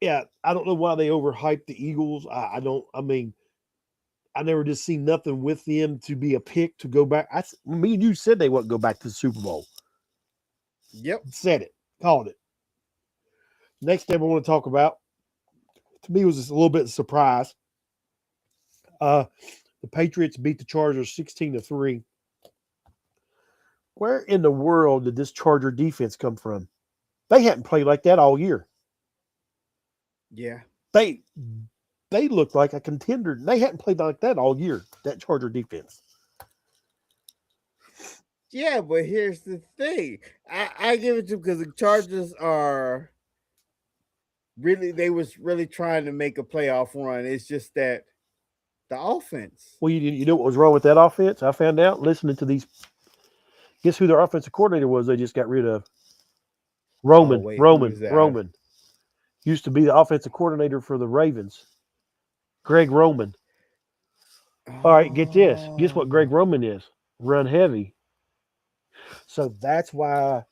yeah, I don't know why they overhyped the Eagles. I never just seen nothing with them to be a pick to go back. Me and you said they wouldn't go back to the Super Bowl. Yep. Said it. Called it. Next thing I want to talk about, to me, was just a little bit of a surprise. The Patriots beat the Chargers 16-3. Where in the world did this Charger defense come from? They hadn't played like that all year. Yeah. They looked like a contender. They hadn't played like that all year, that Charger defense. Yeah, but here's the thing. I give it to them because the Chargers are they was really trying to make a playoff run. It's just that the offense. Well, you know what was wrong with that offense? I found out listening to these. Guess who their offensive coordinator was? They just got rid of Roman. Roman used to be the offensive coordinator for the Ravens. Greg Roman. All right, get this. Guess what Greg Roman is? Run heavy. So that's why.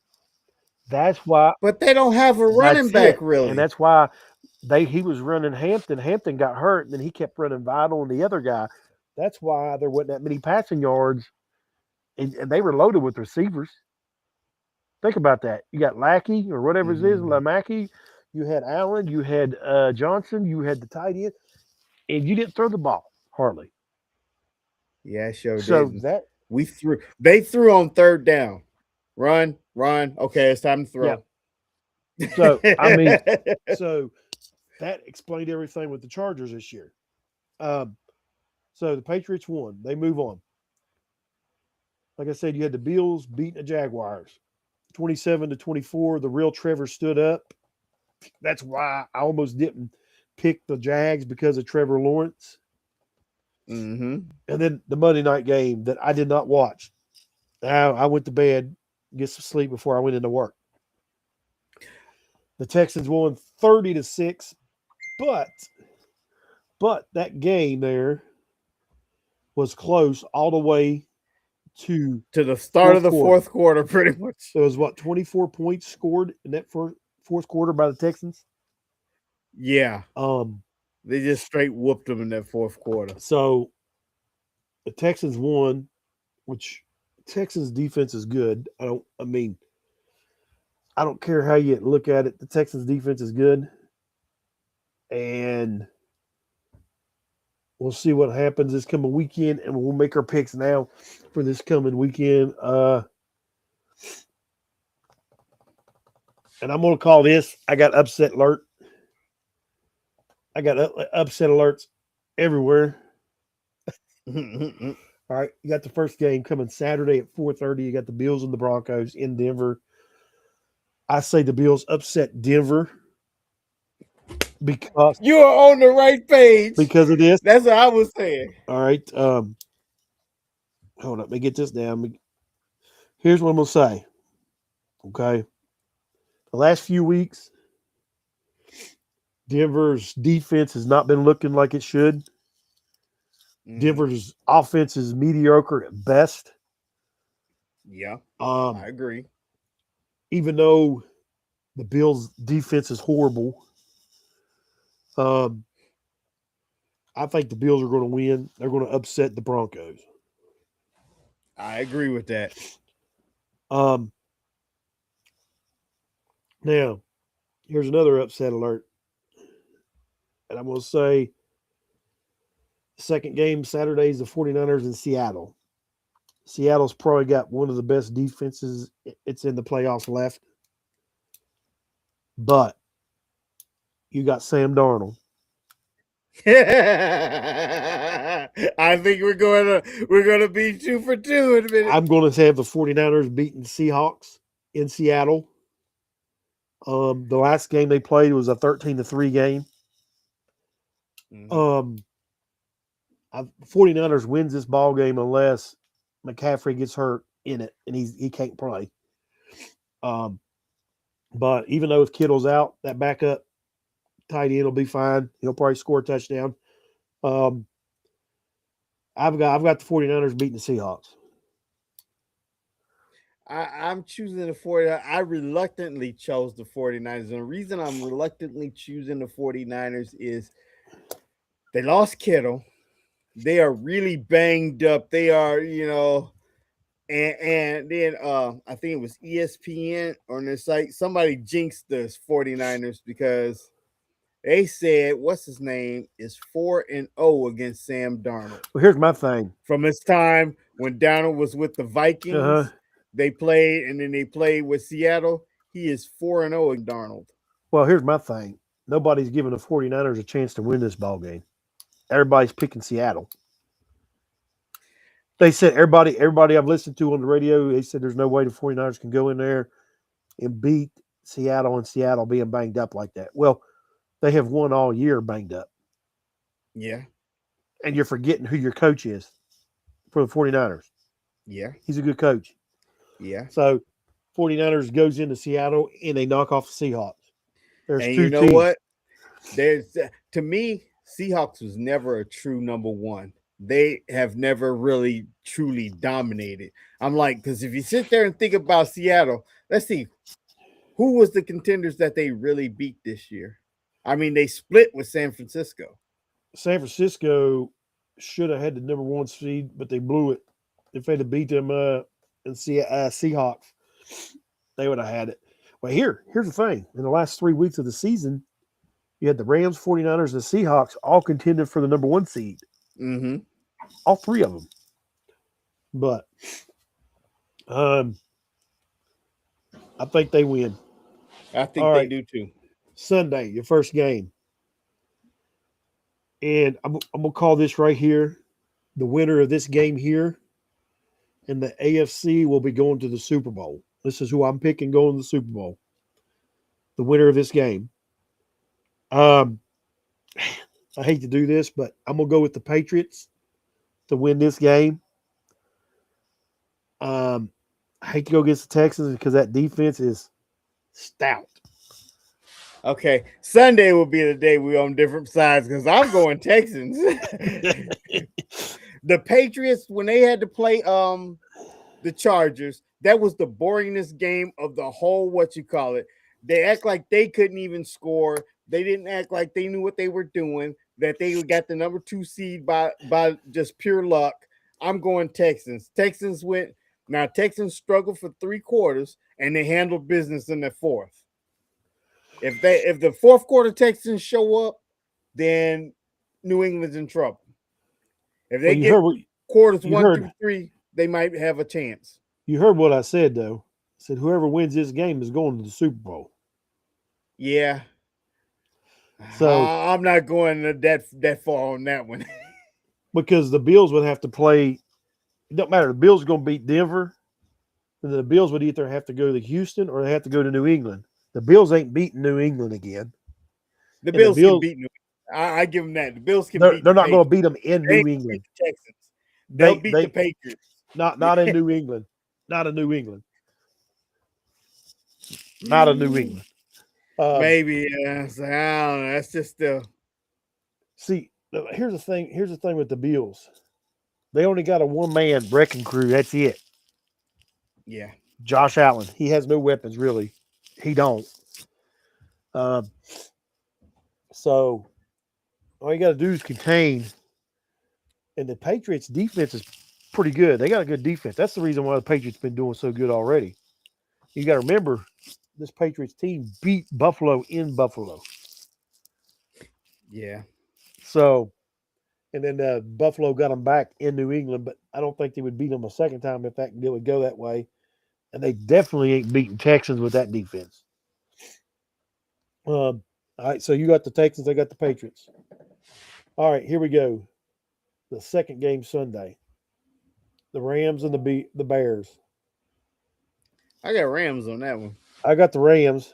But they don't have a running back, really. And that's why he was running Hampton. Hampton got hurt, and then he kept running Vital and the other guy. That's why there wasn't that many passing yards, and they were loaded with receivers. Think about that. You got Lackey or whatever it is, Lamacki. You had Allen. You had Johnson. You had the tight end, and you didn't throw the ball hardly. Yeah, sure. So didn't. They threw on third down. Run. Okay, it's time to throw. Yeah. So I mean, so that explained everything with the Chargers this year. So the Patriots won. They move on. Like I said, you had the Bills beating the Jaguars, 27-24. The real Trevor stood up. That's why I almost didn't pick the Jags, because of Trevor Lawrence. Mm-hmm. And then the Monday night game that I did not watch. I went to bed, get some sleep before I went into work. The Texans won 30-6, but that game there, was close all the way to the start of the fourth quarter, pretty much. So it was what, 24 points scored in that fourth quarter by the Texans? Yeah. They just straight whooped them in that fourth quarter. So the Texans won, which Texans defense is good. I don't care how you look at it. The Texans defense is good. And we'll see what happens this coming weekend, and we'll make our picks now for this coming weekend. And I'm going to call this, I got upset alert. I got upset alerts everywhere. All right, you got the first game coming Saturday at 4:30. You got the Bills and the Broncos in Denver. I say the Bills upset Denver because you are on the right page. Because of this. That's what I was saying. All right. Hold on, let me get this down. Here's what I'm going to say. Okay. The last few weeks, Denver's defense has not been looking like it should. Denver's offense is mediocre at best. Yeah, I agree. Even though the Bills' defense is horrible, I think the Bills are going to win. They're going to upset the Broncos. I agree with that. Now, here's another upset alert. And I'm going to say the second game Saturday is the 49ers in Seattle. Seattle's probably got one of the best defenses. It's in the playoffs left. But you got Sam Darnold. I think we're going to be 2 for 2 in a minute. I'm going to have the 49ers beating Seahawks in Seattle. The last game they played was a 13-3 game. 49ers wins this ball game unless McCaffrey gets hurt in it and he can't play. But even though if Kittle's out, that backup tight end will be fine. He'll probably score a touchdown. I've got the 49ers beating the Seahawks. I'm choosing the 49ers. I reluctantly chose the 49ers. And the reason I'm reluctantly choosing the 49ers is they lost Kittle. They are really banged up. They are, and then I think it was ESPN on their site. Somebody jinxed the 49ers because they said, what's his name, is 4-0 against Sam Darnold. Well, here's my thing. From his time when Darnold was with the Vikings, they played, and then they played with Seattle. He is 4-0 in Darnold. Well, here's my thing. Nobody's giving the 49ers a chance to win this ball game. Everybody's picking Seattle. They said everybody I've listened to on the radio, they said there's no way the 49ers can go in there and beat Seattle and Seattle being banged up like that. Well, they have won all year banged up. Yeah. And you're forgetting who your coach is for the 49ers. Yeah. He's a good coach. Yeah. So 49ers goes into Seattle and they knock off the Seahawks. There's and two you know teams. What? There's to me, Seahawks was never a true number one. They have never really truly dominated. I'm like, because if you sit there and think about Seattle, let's see, who was the contenders that they really beat this year? I mean, they split with San Francisco. San Francisco should have had the number one seed, but they blew it. If they'd have beat them in Seahawks, they would have had it. Well, here's the thing. In the last 3 weeks of the season, you had the Rams, 49ers, and the Seahawks all contended for the number one seed. Mm-hmm. All three of them. But I think they win. I think they do too. Sunday, your first game. And I'm going to call this right here. The winner of this game here in the AFC will be going to the Super Bowl. This is who I'm picking going to the Super Bowl. The winner of this game. I hate to do this, but I'm going to go with the Patriots to win this game. I hate to go against the Texans because that defense is stout. Okay, Sunday will be the day we're on different sides because I'm going Texans. The Patriots, when they had to play the Chargers, that was the boringest game of the whole They act like they couldn't even score. They didn't act like they knew what they were doing, that they got the number 2 seed by just pure luck. I'm going Texans. Texans went now Texans struggled for 3 quarters and they handled business in the fourth. If the fourth quarter Texans show up, then New England's in trouble. If they get quarters 1 through 3, they might have a chance. You heard what I said, though. I said whoever wins this game is going to the Super Bowl. Yeah. So I'm not going that far on that one. Because the Bills would have to play. It don't matter. The Bills are going to beat Denver. And the Bills would either have to go to Houston or they have to go to New England. The Bills ain't beating New England again. The Bills can beat New England. I give them that. The Bills can beat. They're not going to beat them in New England. The Texans. They'll beat the Patriots. Not in New England. Not in New England. Not in New England. Maybe, yeah. So, I don't know. That's just still. See, here's the thing. Here's the thing with the Bills. They only got a one-man wrecking crew. That's it. Yeah. Josh Allen. He has no weapons, really. He don't. So all you got to do is contain. And the Patriots' defense is pretty good. They got a good defense. That's the reason why the Patriots been doing so good already. You got to remember, this Patriots team beat Buffalo in Buffalo. Yeah. So, and then Buffalo got them back in New England, but I don't think they would beat them a second time if that would go that way. And they definitely ain't beating Texans with that defense. All right, so you got the Texans, I got the Patriots. All right, here we go. The second game Sunday. The Rams and the Bears. I got Rams on that one. I got the Rams.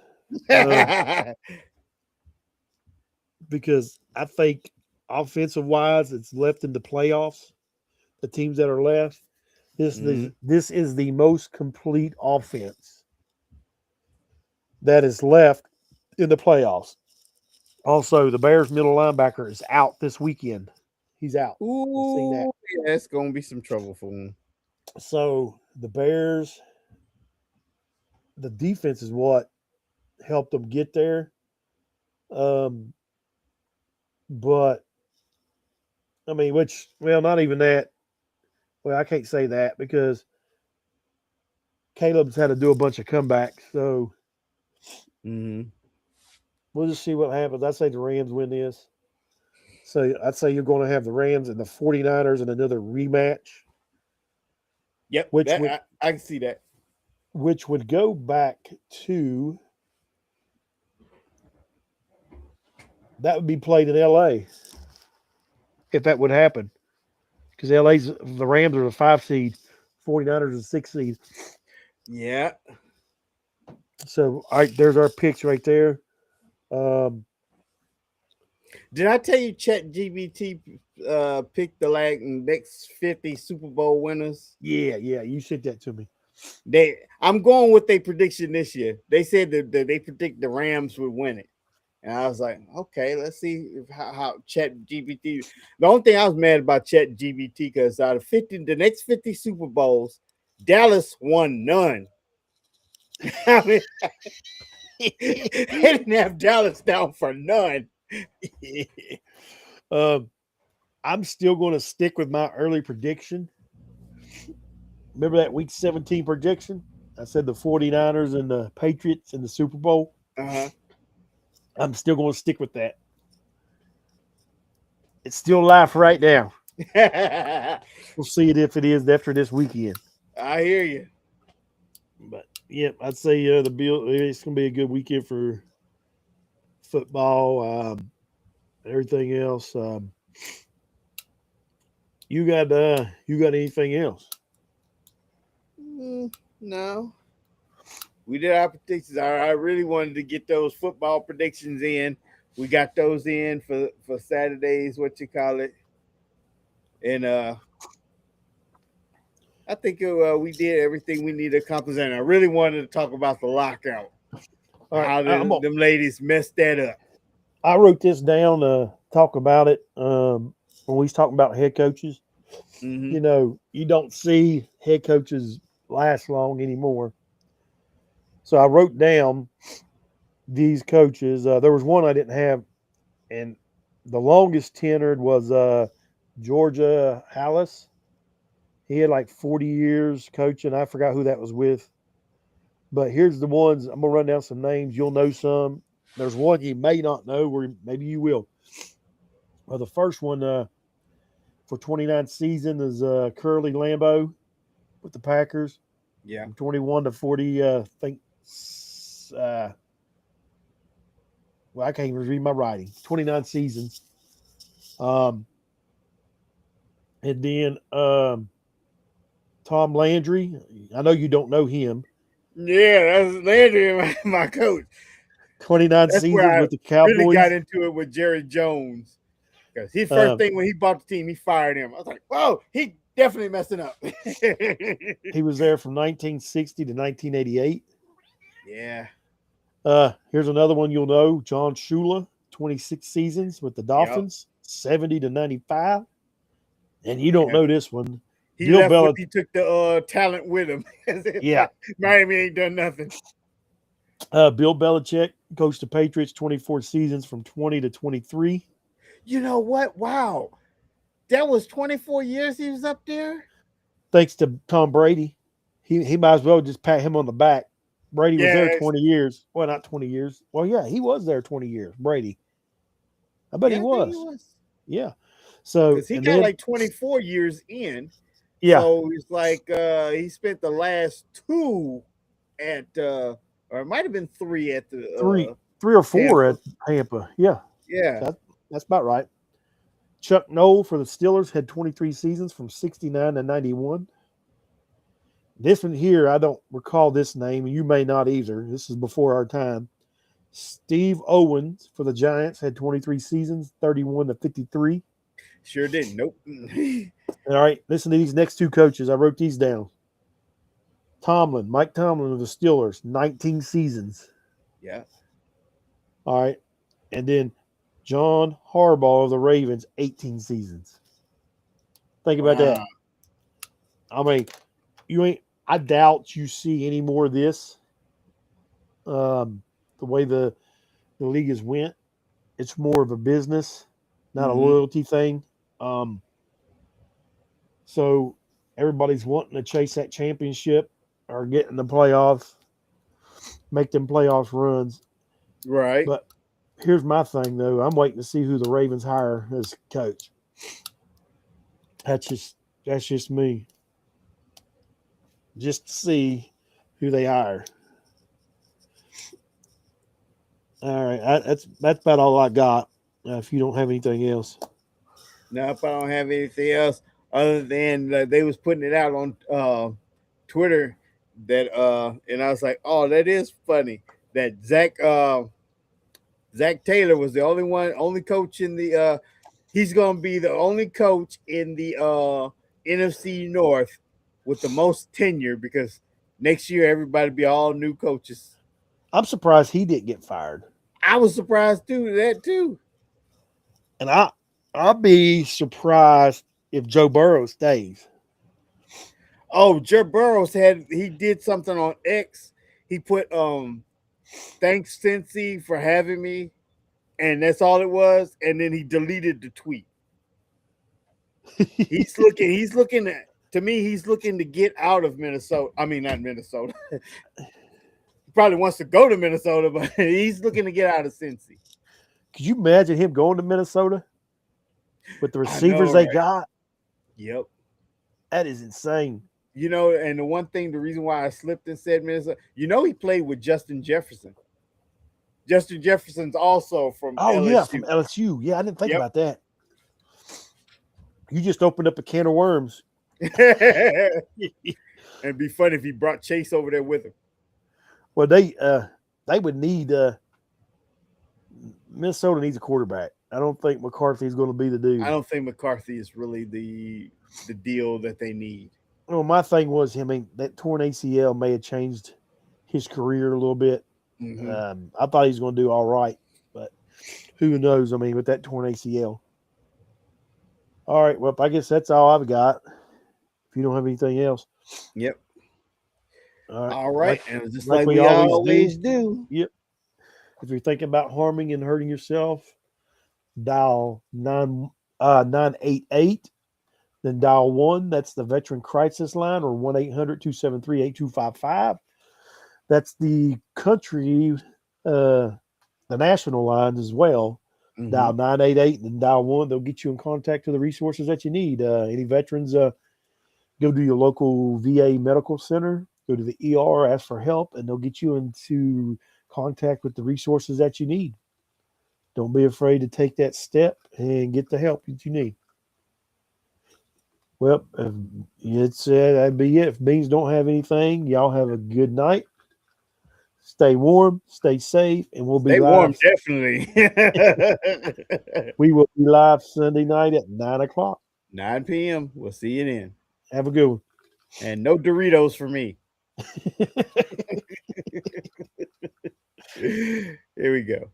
Because I think offensive wise, it's left in the playoffs. The teams that are left. This is the most complete offense that is left in the playoffs. Also, the Bears middle linebacker is out this weekend. He's out. Ooh, yeah, it's going to be some trouble for him. So the Bears, the defense is what helped them get there. But I mean, not even that. Well, I can't say that because Caleb's had to do a bunch of comebacks. So we'll just see what happens. I'd say the Rams win this. So I'd say you're going to have the Rams and the 49ers in another rematch. Yep, I can see that. Which would go back to that would be played in LA if that would happen. Because the Rams are the 5 seed, 49ers are the 6 seed. Yeah. So there's our picks right there. Did I tell you ChatGPT picked the next 50 Super Bowl winners? Yeah, you said that to me. I'm going with their prediction this year. They said that they predict the Rams would win it. And I was like, okay, let's see how ChatGPT. The only thing I was mad about ChatGPT because out of the next 50 Super Bowls, Dallas won none. I mean, they didn't have Dallas down for none. I'm still going to stick with my early prediction. Remember that week 17 prediction? I said the 49ers and the Patriots in the Super Bowl. I'm still going to stick with that. It's still live right now. We'll see if it is after this weekend. I hear you. But, yeah, I'd say the Bills, it's going to be a good weekend for football, everything else. You got anything else? No. We did our predictions. I really wanted to get those football predictions in. We got those in for Saturdays, and I think we did everything we needed to accomplish. And I really wanted to talk about the lockout. How them ladies messed that up. I wrote this down to talk about it when we was talking about head coaches. Mm-hmm. You know, you don't see head coaches last long anymore. So I wrote down these coaches. There was one I didn't have, and the longest tenured was Georgia Hallis. He had like 40 years coaching. I forgot who that was with. But here's the ones. I'm going to run down some names. You'll know some. There's one you may not know, or maybe you will. Well, the first one for 29 season is Curly Lambeau with the Packers. Yeah. From 21 to 40, I think. Well, I can't even read my writing. 29 seasons. Um, and then Tom Landry. I know you don't know him. Yeah, that's Landry, my coach. 29 That's where seasons I with the really got Cowboys. into it with Jerry Jones. Because his first Uh, thing when he bought the team, he fired him. I was like, whoa, he definitely messing up. he was there from 1960 to 1988. Yeah. Here's another one you'll know. John Shula, 26 seasons with the Yep. Dolphins, 70 to 95. And you don't Yeah. know this one. He Bill left Belichick. he took the talent with him. Yeah. Miami ain't done nothing. Bill Belichick coached the Patriots 24 seasons from 20 to 23. You know what? Wow. That was 24 years he was up there? Thanks to Tom Brady. He might as well just pat him on the back. Brady was there Yes. 20 years. Well, not 20 years. Well, yeah, he was there 20 years. Brady. I bet Yeah, he I think he was. was. Yeah. So, Because he and got then, like 24 years in. yeah, So it's like he spent the last two at or it might have been three at the three or four Tampa. at Tampa. Yeah. Yeah. That's about right. Chuck Noll for the Steelers had 23 seasons from 69 to 91. This one here, I don't recall this name. You may not either. This is before our time. Steve Owens for the Giants had 23 seasons, 31 to 53. Sure didn't. Nope. All right, listen to these next two coaches. I wrote these down. Mike Tomlin of the Steelers, 19 seasons. Yeah. All right. And then John Harbaugh of the Ravens, 18 seasons. Think about that. Wow. I mean, I doubt you see any more of this. The way the league has went, it's more of a business, not a Mm-hmm. loyalty thing. So everybody's wanting to chase that championship or get in the playoffs, make them playoffs runs. Right. But here's my thing, though. I'm waiting to see who the Ravens hire as coach. That's just me. Just to see who they hire. All right, that's about all I got. If you don't have anything else, No, if I don't have anything else other than they was putting it out on Twitter that and I was like, oh, that is funny that Zach Taylor was the only coach in the he's gonna be the only coach in the NFC North with the most tenure because next year everybody be all new coaches. I'm surprised he didn't get fired. I was surprised too that too. And I'll be surprised if Joe Burrow stays. Oh, Joe Burrows he did something on X. He put thanks Cincy for having me, and that's all it was. And then he deleted the tweet. He's looking at to me, he's looking to get out of Minnesota. I mean, not Minnesota. He probably wants to go to Minnesota, but he's looking to get out of Cincy. Could you imagine him going to Minnesota with the I know, receivers they right? got? Yep. That is insane. You know, and the reason why I slipped and said Minnesota, he played with Justin Jefferson. Justin Jefferson's also from Oh yeah, from LSU. LSU. Yeah, I didn't think Yep. about that. You just opened up a can of worms. And it'd be funny if he brought Chase over there with him. Well, they would need Minnesota needs a quarterback. I don't think McCarthy's going to be the dude. I don't think McCarthy is really the deal that they need. Well, my thing was, I mean, that torn ACL may have changed his career a little bit. Mm-hmm. I thought he was going to do all right, but who knows? I mean, with that torn ACL. All right. Well, I guess that's all I've got. If you don't have anything else. Yep. All right. All right. And just Like like we we always always do. do. Yep. If you're thinking about harming and hurting yourself, dial 988, then dial 1. That's the Veteran Crisis Line, or 1-800-273-8255. That's the country, the national lines as well. Dial 988 and then dial 1. They'll get you in contact to the resources that you need. Any veterans, go to your local VA medical center, go to the ER, ask for help, and they'll get you into contact with the resources that you need. Don't be afraid to take that step and get the help that you need. Well, that'd be it. If Beans don't have anything, y'all have a good night. Stay warm, stay safe, and we'll be Stay warm, live. definitely. We will be live Sunday night at 9 o'clock. 9 p.m. We'll see you then. Have a good one. And no Doritos for me. Here we go.